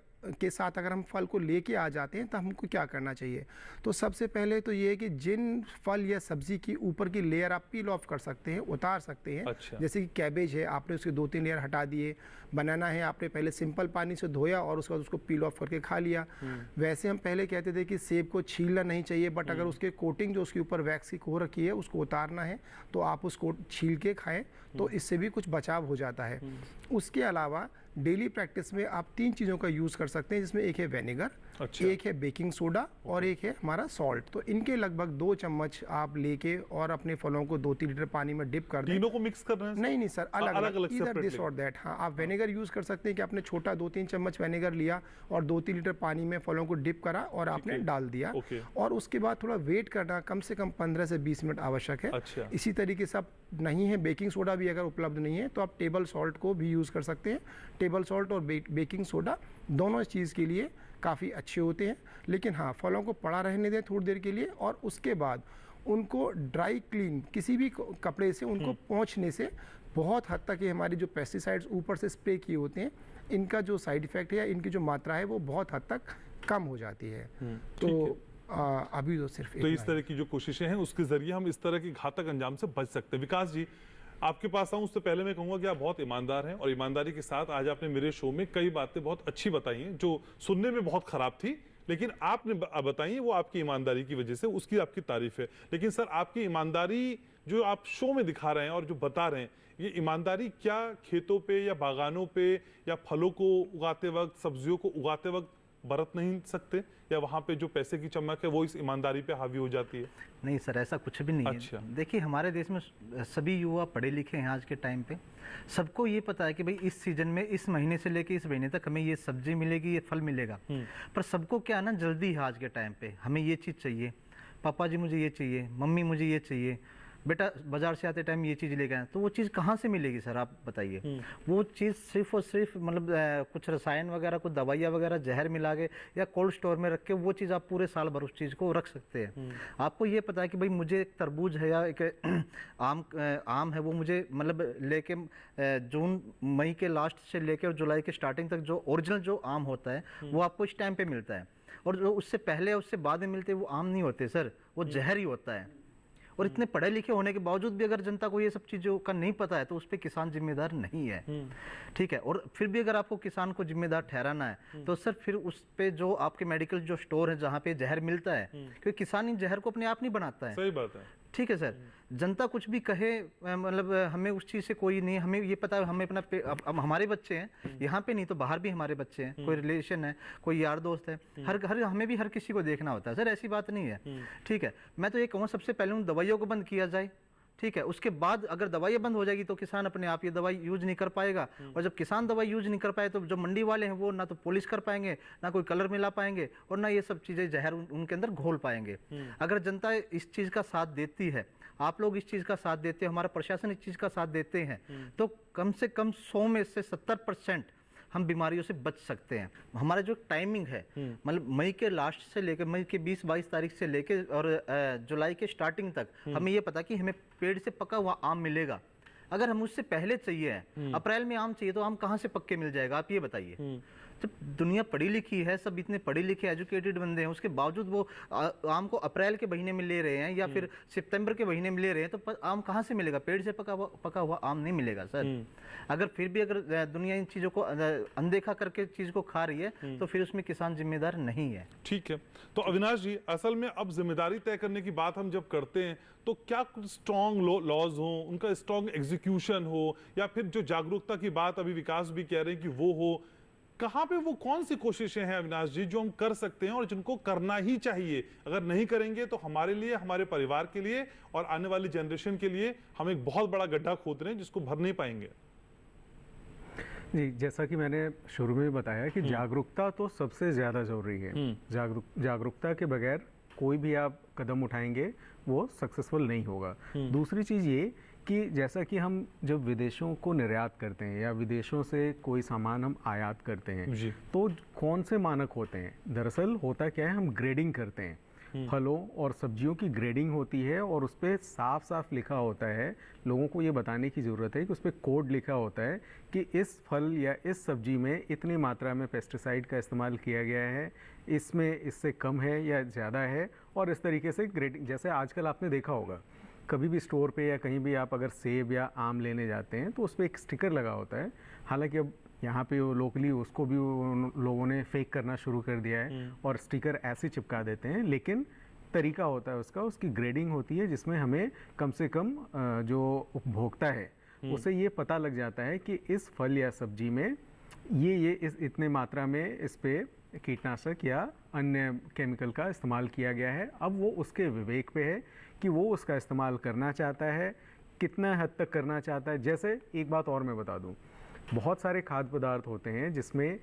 Speaker 4: हम फल को लेके आ जाते हैं तो हमको क्या करना चाहिए? तो सबसे पहले तो ये है कि जिन फल या सब्जी की ऊपर की लेयर आप पील ऑफ कर सकते हैं, उतार सकते हैं।
Speaker 2: अच्छा।
Speaker 4: जैसे कि कैबेज है, आपने उसके 2-3 लेयर हटा दिए। बनाना है, आपने पहले सिंपल पानी से धोया और उसके बाद उसको पील ऑफ करके खा लिया। वैसे हम पहले कहते थे कि सेब को छीलना नहीं चाहिए, बट अगर उसके कोटिंग जो उसके ऊपर वैक्स की हो रखी है उसको उतारना है तो आप उसको छील के खाएं, तो इससे भी कुछ बचाव हो जाता है। उसके अलावा डेली प्रैक्टिस में आप 3 चीज़ों का यूज़ कर सकते हैं, जिसमें एक है विनेगर, एक है बेकिंग सोडा और एक है हमारा सॉल्ट। तो इनके लगभग 2 चम्मच आप लेके और अपने फलों को 2-3 लीटर पानी में डिप कर दें।
Speaker 2: तीनों को मिक्स करना है?
Speaker 4: नहीं सर, अलग इधर दिस
Speaker 2: separately?
Speaker 4: और दैट। हाँ, आप विनेगर यूज़ कर सकते हैं कि आपने छोटा 2-3 चम्मच विनेगर लिया और 2-3 लीटर पानी में फलों को डिप करा और आपने डाल दिया। और उसके बाद थोड़ा वेट करना, कम से कम 15 से 20 मिनट आवश्यक है।
Speaker 2: अच्छा।
Speaker 4: इसी तरीके से आप नहीं है, बेकिंग सोडा भी अगर उपलब्ध नहीं है तो आप टेबल सॉल्ट को भी यूज़ कर सकते हैं। टेबल सॉल्ट और बेकिंग सोडा दोनों इस चीज़ के लिए काफ़ी अच्छे होते हैं। लेकिन हाँ, फलों को पड़ा रहने दें थोड़ी देर के लिए और उसके बाद उनको ड्राई क्लीन किसी भी कपड़े से उनको पोंछने से बहुत हद तक ये हमारी जो पेस्टिसाइड्स ऊपर से स्प्रे किए होते हैं, इनका जो साइड इफ़ेक्ट है या इनकी जो मात्रा है वो बहुत हद तक कम हो जाती है। तो अभी तो सिर्फ
Speaker 2: तो इस तरह की जो कोशिशें हैं उसके ज़रिए हम इस तरह की घातक अंजाम से बच सकते हैं। विकास जी, आपके पास आऊँ उससे पहले मैं कहूँगा कि आप बहुत ईमानदार हैं और ईमानदारी के साथ आज आपने मेरे शो में कई बातें बहुत अच्छी बताई हैं जो सुनने में बहुत ख़राब थी, लेकिन आपने बताई वो आपकी ईमानदारी की वजह से, उसकी आपकी तारीफ है। लेकिन सर, आपकी ईमानदारी जो आप शो में दिखा रहे हैं और जो बता रहे हैं, ये ईमानदारी क्या खेतों पे या बागानों पे या फलों को उगाते वक्त, सब्जियों को उगाते वक्त बरत नहीं सकते, या वहाँ पे जो पैसे की चमक है वो इस ईमानदारी पे हावी हो जाती है?
Speaker 5: नहीं सर, ऐसा कुछ भी नहीं है। देखिए, हमारे देश में सभी युवा पढ़े लिखे हैं आज के टाइम पे। सबको ये पता है कि भाई इस सीजन में, इस महीने से लेके इस महीने तक हमें ये सब्जी मिलेगी, ये फल मिलेगा। पर सबको क्या ना, जल्दी है आज के टाइम पे। हमें ये चीज़ चाहिए, पापा जी मुझे ये चाहिए, मम्मी मुझे ये चाहिए, बेटा बाजार से आते टाइम ये चीज़ लेके आए। तो वो चीज़ कहाँ से मिलेगी सर, आप बताइए? वो चीज़ सिर्फ और सिर्फ मतलब कुछ रसायन वगैरह, कुछ दवाइयाँ वगैरह जहर मिला के या कोल्ड स्टोर में रख के वो चीज़ आप पूरे साल भर उस चीज़ को रख सकते हैं। आपको ये पता है कि भाई मुझे एक तरबूज है या एक आम है, वो मुझे मतलब लेके जून मई के लास्ट से लेके और जुलाई के स्टार्टिंग तक जो ओरिजिनल जो आम होता है वो आपको इस टाइम पे मिलता है। और जो उससे पहले उससे बाद में मिलते हैं वो आम नहीं होते सर, वो जहर ही होता है। और इतने पढ़े लिखे होने के बावजूद भी अगर जनता को ये सब चीज़ों का नहीं पता है तो उस पर किसान जिम्मेदार नहीं है। ठीक है। और फिर भी अगर आपको किसान को जिम्मेदार ठहराना है तो सर फिर उस पे जो आपके मेडिकल जो स्टोर है जहाँ पे जहर मिलता है, क्योंकि किसान इन जहर को अपने आप नहीं बनाता है।
Speaker 2: सही बात है।
Speaker 5: ठीक है सर, जनता कुछ भी कहे, मतलब हमें उस चीज़ से कोई नहीं, हमें ये पता है हमें अपना अब हमारे बच्चे हैं यहाँ पे नहीं तो बाहर भी हमारे बच्चे हैं, कोई रिलेशन है, कोई यार दोस्त है, हर हमें भी हर किसी को देखना होता है सर, ऐसी बात नहीं है। ठीक है, मैं तो ये कहूँ सबसे पहले उन दवाइयों को बंद किया जाए। ठीक है, उसके बाद अगर दवाइयाँ बंद हो जाएगी तो किसान अपने आप ये दवाई यूज नहीं कर पाएगा। और जब किसान दवाई यूज नहीं कर पाए तो जो मंडी वाले हैं वो ना तो पॉलिश कर पाएंगे, ना कोई कलर मिला पाएंगे, और ना ये सब चीज़ें जहर उनके अंदर घोल पाएंगे। अगर जनता इस चीज़ का साथ देती है, आप लोग इस चीज़ का साथ देते हैं, हमारा प्रशासन इस चीज़ का साथ देते हैं, तो कम से कम 100 में से 70% हम बीमारियों से बच सकते हैं। हमारा जो टाइमिंग है, मतलब मई के लास्ट से लेकर मई के 20-22 तारीख से लेकर और जुलाई के स्टार्टिंग तक हमें ये पता कि हमें पेड़ से पका हुआ आम मिलेगा। अगर हम उससे पहले चाहिए, अप्रैल में आम चाहिए तो आम कहाँ से पक्के मिल जाएगा, आप ये बताइए। जब दुनिया पढ़ी लिखी है, सब इतने पढ़े लिखे एजुकेटेड बंदे हैं, उसके बावजूद वो आम को अप्रैल के महीने में ले रहे हैं या फिर सितंबर के महीने में ले रहे हैं, तो आम कहाँ से मिलेगा? पेड़ से पका हुआ आम नहीं मिलेगा सर। अगर फिर भी अगर दुनिया इन चीज़ों को अनदेखा करके चीज़ को खा रही है तो फिर उसमें किसान जिम्मेदार नहीं है।
Speaker 2: ठीक है, तो अविनाश जी, असल में अब जिम्मेदारी तय करने की बात हम जब करते हैं तो क्या कुछ स्ट्रॉन्ग लॉज हो, उनका स्ट्रॉन्ग एग्जीक्यूशन हो, या फिर जो जागरूकता की बात अभी विकास भी कह रहे हैं कि वो हो, कहाँ पे वो कौन सी कोशिशें हैं अविनाश जी जो हम कर सकते हैं और जिनको करना ही चाहिए? अगर नहीं करेंगे तो हमारे लिए, हमारे परिवार के लिए और आने वाली जनरेशन के लिए हम एक बहुत बड़ा गड्ढा खोद रहे हैं जिसको भर नहीं पाएंगे।
Speaker 6: जी, जैसा कि मैंने शुरू में बताया कि जागरूकता तो सबसे ज़्यादा ज़रूरी है। जागरूकता के बगैर कोई भी आप कदम उठाएंगे वो सक्सेसफुल नहीं होगा। दूसरी चीज़ ये कि जैसा कि हम जब विदेशों को निर्यात करते हैं या विदेशों से कोई सामान हम आयात करते हैं तो कौन से मानक होते हैं? दरअसल होता क्या है, हम ग्रेडिंग करते हैं। फलों और सब्जियों की ग्रेडिंग होती है और उस पर साफ साफ लिखा होता है, लोगों को ये बताने की ज़रूरत है कि उस पर कोड लिखा होता है कि इस फल या इस सब्जी में इतनी मात्रा में पेस्टिसाइड का इस्तेमाल किया गया है, इसमें इससे कम है या ज़्यादा है, और इस तरीके से ग्रेडिंग। जैसे आजकल आपने देखा होगा कभी भी स्टोर पे या कहीं भी आप अगर सेब या आम लेने जाते हैं तो उस पर एक स्टिकर लगा होता है। हालांकि अब यहाँ पे लोकली उसको भी लोगों ने फेक करना शुरू कर दिया है और स्टिकर ऐसे चिपका देते हैं, लेकिन तरीका होता है उसका, उसकी ग्रेडिंग होती है जिसमें हमें कम से कम जो उपभोक्ता है उसे ये पता लग जाता है कि इस फल या सब्जी में ये इस इतने मात्रा में इस पे कीटनाशक या अन्य केमिकल का इस्तेमाल किया गया है। अब वो उसके विवेक पे है कि वो उसका इस्तेमाल करना चाहता है, कितना हद तक करना चाहता है। जैसे एक बात और मैं बता दूं, बहुत सारे खाद्य पदार्थ होते हैं जिसमें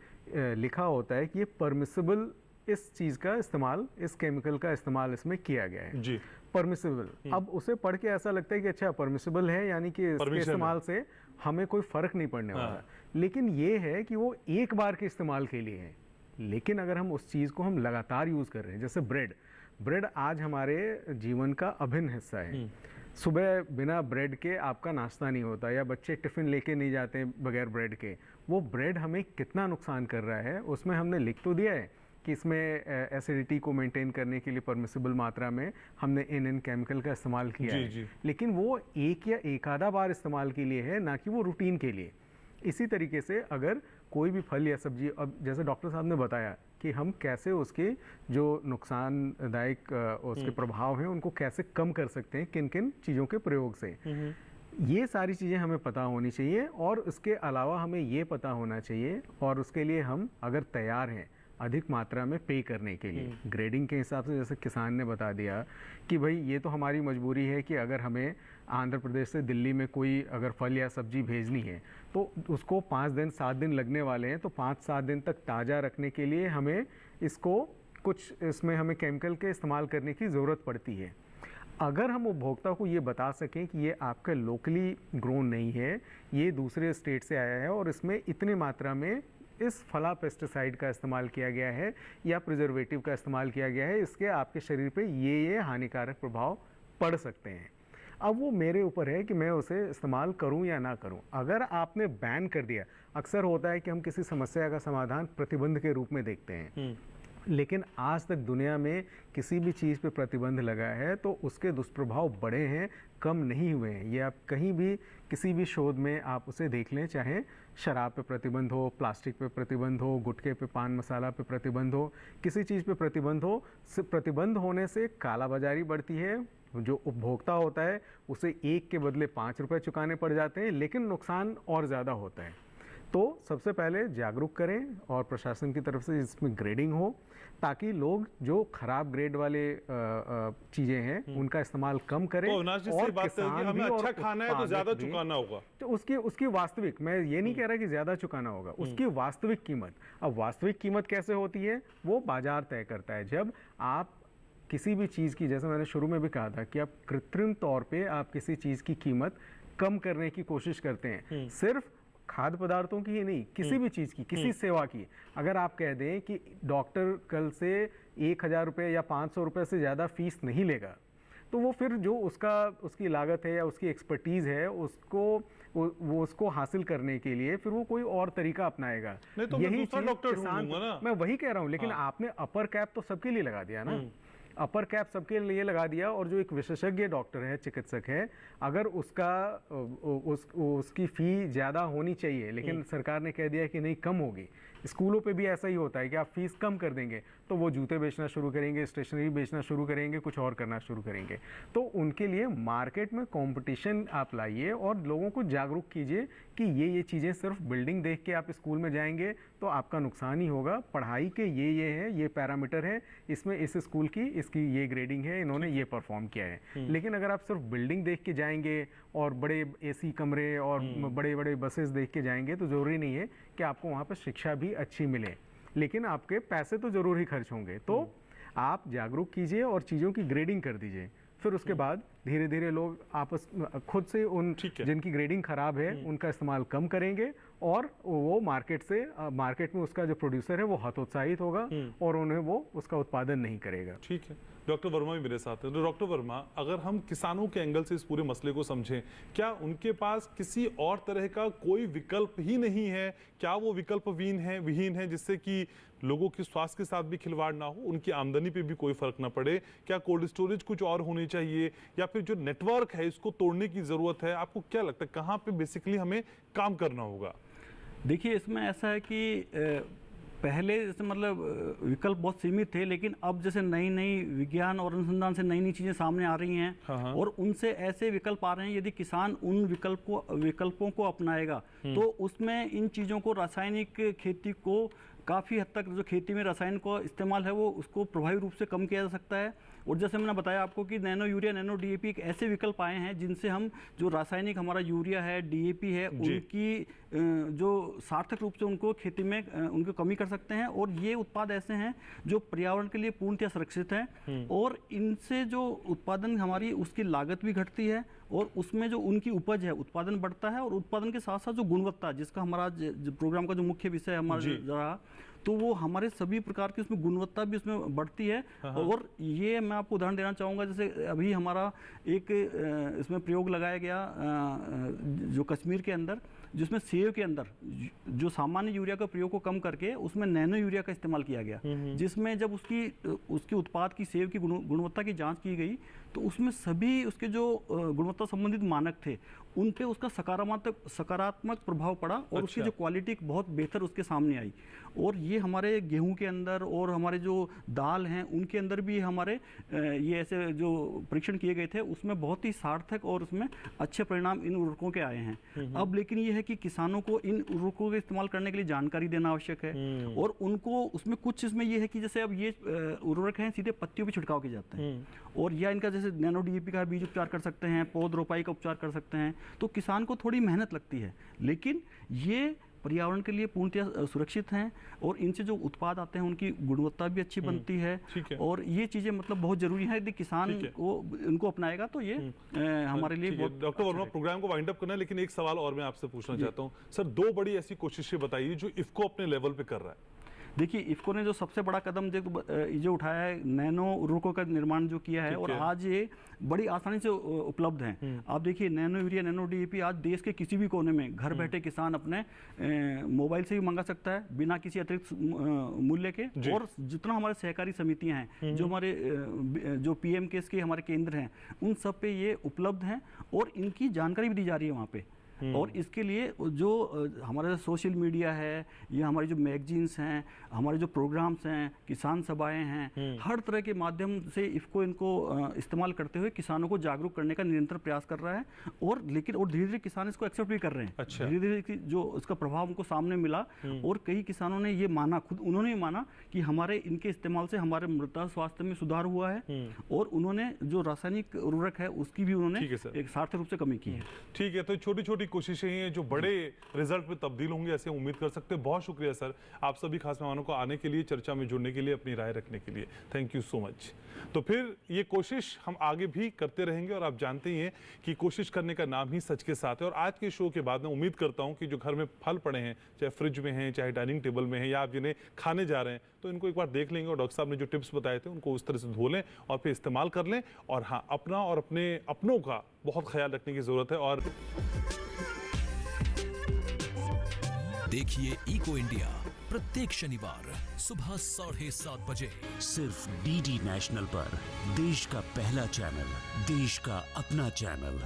Speaker 6: लिखा होता है कि ये परमिसिबल, इस चीज़ का इस्तेमाल, इस केमिकल का इस्तेमाल इसमें किया गया है जी, परमिसिबल। अब उसे पढ़ के ऐसा लगता है कि अच्छा परमिसिबल है, यानी कि इसके इस्तेमाल से हमें कोई फ़र्क नहीं पड़ने वाला। लेकिन ये है कि वो एक बार के इस्तेमाल के लिए है। लेकिन अगर हम उस चीज़ को हम लगातार यूज़ कर रहे हैं, जैसे ब्रेड आज हमारे जीवन का अभिन्न हिस्सा है। सुबह बिना ब्रेड के आपका नाश्ता नहीं होता, या बच्चे टिफ़िन लेके नहीं जाते बगैर ब्रेड के। वो ब्रेड हमें कितना नुकसान कर रहा है उसमें हमने लिख तो दिया है कि इसमें एसिडिटी को मेंटेन करने के लिए परमिसिबल मात्रा में हमने इन केमिकल का इस्तेमाल किया है, लेकिन वो एक या एक आधा बार इस्तेमाल के लिए है, ना कि वो रूटीन के लिए। इसी तरीके से अगर कोई भी फल या सब्जी, अब जैसे डॉक्टर साहब ने बताया कि हम कैसे उसके जो नुकसानदायक उसके प्रभाव हैं उनको कैसे कम कर सकते हैं, किन किन चीज़ों के प्रयोग से, ये सारी चीज़ें हमें पता होनी चाहिए। और उसके अलावा हमें ये पता होना चाहिए, और उसके लिए हम अगर तैयार हैं अधिक मात्रा में पे करने के लिए ग्रेडिंग के हिसाब से, जैसे किसान ने बता दिया कि भाई ये तो हमारी मजबूरी है कि अगर हमें आंध्र प्रदेश से दिल्ली में कोई अगर फल या सब्जी भेजनी है तो उसको 5 दिन 7 दिन लगने वाले हैं, तो 5-7 दिन तक ताज़ा रखने के लिए हमें इसको कुछ इसमें हमें केमिकल के इस्तेमाल करने की ज़रूरत पड़ती है। अगर हम उपभोक्ता को ये बता सकें कि ये आपका लोकली ग्रोन नहीं है, ये दूसरे स्टेट से आया है और इसमें इतनी मात्रा में इस फला पेस्टिसाइड का इस्तेमाल किया गया है या प्रिजर्वेटिव का इस्तेमाल किया गया है, इसके आपके शरीर पे ये हानिकारक प्रभाव पड़ सकते हैं। अब वो मेरे ऊपर है कि मैं उसे इस्तेमाल करूं या ना करूं। अगर आपने बैन कर दिया, अक्सर होता है कि हम किसी समस्या का समाधान प्रतिबंध के रूप में देखते हैं, लेकिन आज तक दुनिया में किसी भी चीज़ पे प्रतिबंध लगा है तो उसके दुष्प्रभाव बड़े हैं, कम नहीं हुए हैं। ये आप कहीं भी किसी भी शोध में आप उसे देख लें, चाहे शराब पे प्रतिबंध हो, प्लास्टिक पे प्रतिबंध हो, गुटखे पे, पान मसाला पे प्रतिबंध हो, किसी चीज़ पे प्रतिबंध हो, प्रतिबंध होने से कालाबाजारी बढ़ती है, जो उपभोक्ता होता है उसे 1 के बदले 5 रुपए चुकाने पड़ जाते हैं, लेकिन नुकसान और ज़्यादा होता है। तो सबसे पहले जागरूक करें और प्रशासन की तरफ से इसमें ग्रेडिंग हो, ताकि लोग जो खराब ग्रेड वाले चीजें हैं उनका इस्तेमाल कम करें।
Speaker 2: तो और किसान हमें अच्छा खाना है तो ज्यादा चुकाना होगा,
Speaker 6: तो उसकी वास्तविक, मैं ये नहीं कह रहा कि ज्यादा चुकाना होगा, उसकी वास्तविक कीमत। अब वास्तविक कीमत कैसे होती है, वो बाजार तय करता है। जब आप किसी भी चीज़ की, जैसे मैंने शुरू में भी कहा था कि आप कृत्रिम तौर पे आप किसी चीज़ की कीमत कम करने की कोशिश करते हैं, सिर्फ खाद्य पदार्थों की ही नहीं, किसी भी चीज़ की, किसी सेवा की। अगर आप कह दें कि डॉक्टर कल से 1000 रुपये या 500 रुपये से ज़्यादा फीस नहीं लेगा, तो वो फिर जो उसकी लागत है या उसकी एक्सपर्टीज़ है वो उसको हासिल करने के लिए फिर वो कोई और तरीका अपनाएगा।
Speaker 2: नहीं तो मैं दूसरा डॉक्टर ढूंढूंगा ना।
Speaker 6: मैं वही कह रहा हूँ, लेकिन आपने अपर कैप तो सबके लिए लगा दिया ना, अपर कैप सबके लिए लगा दिया। और जो एक विशेषज्ञ डॉक्टर है, चिकित्सक है, अगर उसकी फी ज़्यादा होनी चाहिए, लेकिन सरकार ने कह दिया कि नहीं कम होगी। स्कूलों पे भी ऐसा ही होता है कि आप फीस कम कर देंगे तो वो जूते बेचना शुरू करेंगे, स्टेशनरी बेचना शुरू करेंगे, कुछ और करना शुरू करेंगे। तो उनके लिए मार्केट में कंपटीशन आप लाइए और लोगों को जागरूक कीजिए कि ये चीज़ें सिर्फ बिल्डिंग देख के आप स्कूल में जाएंगे तो आपका नुकसान ही होगा। पढ़ाई के ये है, ये पैरामीटर है, इसमें इस स्कूल की इसकी ये ग्रेडिंग है, इन्होंने ये परफॉर्म किया है। लेकिन अगर आप सिर्फ बिल्डिंग देख के जाएंगे और बड़े AC कमरे और बड़े बड़े बसेस देख के जाएंगे तो ज़रूरी नहीं है कि आपको वहाँ पर शिक्षा भी अच्छी मिले, लेकिन आपके पैसे तो ज़रूर ही खर्च होंगे। तो आप जागरूक कीजिए और चीज़ों की ग्रेडिंग कर दीजिए, फिर उसके बाद धीरे धीरे लोग आपस खुद से जिनकी ग्रेडिंग खराब है उनका इस्तेमाल कम करेंगे और वो मार्केट में उसका जो प्रोड्यूसर है वो हतोत्साहित होगा और उन्हें वो उसका उत्पादन नहीं करेगा।
Speaker 2: ठीक है, डॉक्टर वर्मा भी मेरे साथ है। तो डॉक्टर वर्मा, अगर हम किसानों के एंगल से इस पूरे मसले को समझें, क्या उनके पास किसी और तरह का कोई विकल्प ही नहीं है? क्या वो विकल्प विहीन है जिससे कि लोगों के स्वास्थ्य के साथ भी खिलवाड़ ना हो, उनकी आमदनी पे भी कोई फर्क ना पड़े? क्या कोल्ड स्टोरेज कुछ और होनी चाहिए या फिर जो नेटवर्क है इसको तोड़ने की जरूरत है? आपको क्या लगता है कहाँ पे बेसिकली हमें काम करना होगा?
Speaker 7: देखिए, इसमें ऐसा है कि पहले जैसे मतलब विकल्प बहुत सीमित थे, लेकिन अब जैसे नई नई विज्ञान और अनुसंधान से नई नई चीज़ें सामने आ रही हैं और उनसे ऐसे विकल्प आ रहे हैं, यदि किसान उन विकल्पों को अपनाएगा तो उसमें इन चीज़ों को, रासायनिक खेती को काफ़ी हद तक, जो खेती में रसायन का इस्तेमाल है वो उसको प्रभावी रूप से कम किया जा सकता है। और जैसे मैंने बताया आपको कि नैनो यूरिया, नैनो DAP एक ऐसे विकल्प आए हैं जिनसे हम जो रासायनिक हमारा यूरिया है, DAP है, उनकी जो सार्थक रूप से उनको खेती में उनको कमी कर सकते हैं। और ये उत्पाद ऐसे हैं जो पर्यावरण के लिए पूर्णतः सुरक्षित हैं और इनसे जो उत्पादन हमारी उसकी लागत भी घटती है और उसमें जो उनकी उपज है, उत्पादन बढ़ता है। और उत्पादन के साथ साथ जो गुणवत्ता, जिसका हमारा प्रोग्राम का जो मुख्य विषय हमारा रहा, तो वो हमारे सभी प्रकार की उसमें गुणवत्ता भी उसमें बढ़ती है। और ये मैं आपको उदाहरण देना चाहूँगा, जैसे अभी हमारा एक इसमें प्रयोग लगाया गया जो कश्मीर के अंदर, जिसमें सेब के अंदर जो सामान्य यूरिया का प्रयोग को कम करके उसमें नैनो यूरिया का इस्तेमाल किया गया, जिसमें जब उसकी उत्पाद की सेब की गुणवत्ता की जांच की गई तो उसमें सभी उसके जो गुणवत्ता संबंधित मानक थे उन पे उसका सकारात्मक प्रभाव पड़ा और उसकी जो क्वालिटी बहुत बेहतर उसके सामने आई। और ये हमारे गेहूं के अंदर और हमारे जो दाल हैं उनके अंदर भी हमारे ये ऐसे जो परीक्षण किए गए थे उसमें बहुत ही सार्थक और उसमें अच्छे परिणाम इन उर्वरकों के आए हैं। अब लेकिन ये है कि किसानों को इन उर्वरकों का इस्तेमाल करने के लिए जानकारी देना आवश्यक है और उनको उसमें कुछ इसमें ये है कि जैसे अब ये उर्वरक हैं सीधे पत्तियों पर छिड़काव किए जाते हैं और या इनका जैसे नैनो DAP का बीज उपचार कर सकते हैं, पौध रोपाई का उपचार कर सकते हैं, तो किसान को थोड़ी मेहनत लगती है, लेकिन ये पर्यावरण के लिए पूर्णतः सुरक्षित हैं और इनसे जो उत्पाद आते हैं उनकी गुणवत्ता भी अच्छी बनती है। और ये चीज़ें मतलब बहुत जरूरी है, यदि किसान को इनको अपनाएगा तो ये हमारे लिए बहुत।
Speaker 2: डॉक्टर वर्मा, प्रोग्राम को वाइंड अप करना है, लेकिन एक सवाल और मैं आपसे पूछना चाहता हूँ सर। 2 बड़ी ऐसी कोशिशें बताइए जो इफ्को अपने लेवल पे कर रहा है।
Speaker 7: देखिए, इफ्को ने जो सबसे बड़ा कदम जो उठाया है, नैनो उर्वरकों का निर्माण जो किया है और आज ये बड़ी आसानी से उपलब्ध हैं। आप देखिए, नैनो यूरिया, नैनो DAP आज देश के किसी भी कोने में घर बैठे किसान अपने मोबाइल से भी मंगा सकता है बिना किसी अतिरिक्त मूल्य के। और जितना हमारे सहकारी समितियां हैं, जो हमारे जो PM केस के हमारे केंद्र हैं, उन सब पे ये उपलब्ध हैं और इनकी जानकारी भी दी जा रही है वहाँ पे। और इसके लिए जो हमारा सोशल मीडिया है या हमारी जो मैगजीन्स हैं, हमारे जो प्रोग्राम्स हैं, किसान सभाएं हैं, हर तरह के माध्यम से इफ्को इनको इस्तेमाल करते हुए किसानों को जागरूक करने का निरंतर प्रयास कर रहा है। और लेकिन और धीरे धीरे किसान इसको एक्सेप्ट भी कर रहे हैं। धीरे धीरे जो इसका प्रभाव उनको सामने मिला और कई किसानों ने ये माना, खुद उन्होंने माना कि हमारे इनके इस्तेमाल से हमारे मृदा स्वास्थ्य में सुधार हुआ है और उन्होंने जो रासायनिक उर्वरक है उसकी भी उन्होंने एक सार्थक रूप से कमी की है।
Speaker 2: ठीक है, तो छोटी छोटी कोशिशें हैं जो बड़े रिजल्ट में तब्दील होंगे, ऐसे उम्मीद कर सकते हैं। बहुत शुक्रिया सर, आप सभी खास मेहमानों को आने के लिए, चर्चा में जुड़ने के लिए, अपनी राय रखने के लिए। Thank you so much. तो फिर ये कोशिश हम आगे भी करते रहेंगे और आप जानते ही हैं कि कोशिश करने का नाम ही सच के साथ है। और आज के शो के बाद मैं उम्मीद करता हूं कि जो घर में फल पड़े हैं, चाहे फ्रिज में हैं, चाहे डाइनिंग टेबल में हैं या आप जिन्हें खाने जा रहे हैं, तो इनको एक बार देख लेंगे और डॉक्टर साहब ने जो टिप्स बताए थे उनको उस तरह से धो लें और फिर इस्तेमाल कर लें। और हाँ, अपना और अपनों का बहुत ख्याल रखने की जरूरत है। और
Speaker 21: देखिए इको इंडिया प्रत्येक शनिवार सुबह 7:30 बजे
Speaker 1: सिर्फ डीडी नेशनल पर, देश का पहला चैनल, देश का अपना चैनल।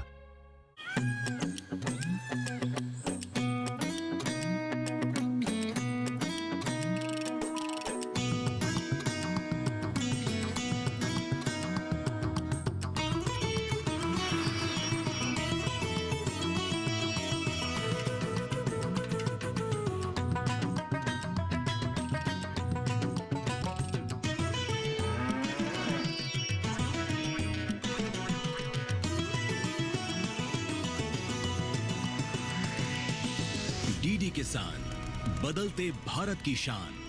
Speaker 21: डीडी किसान, बदलते भारत की शान।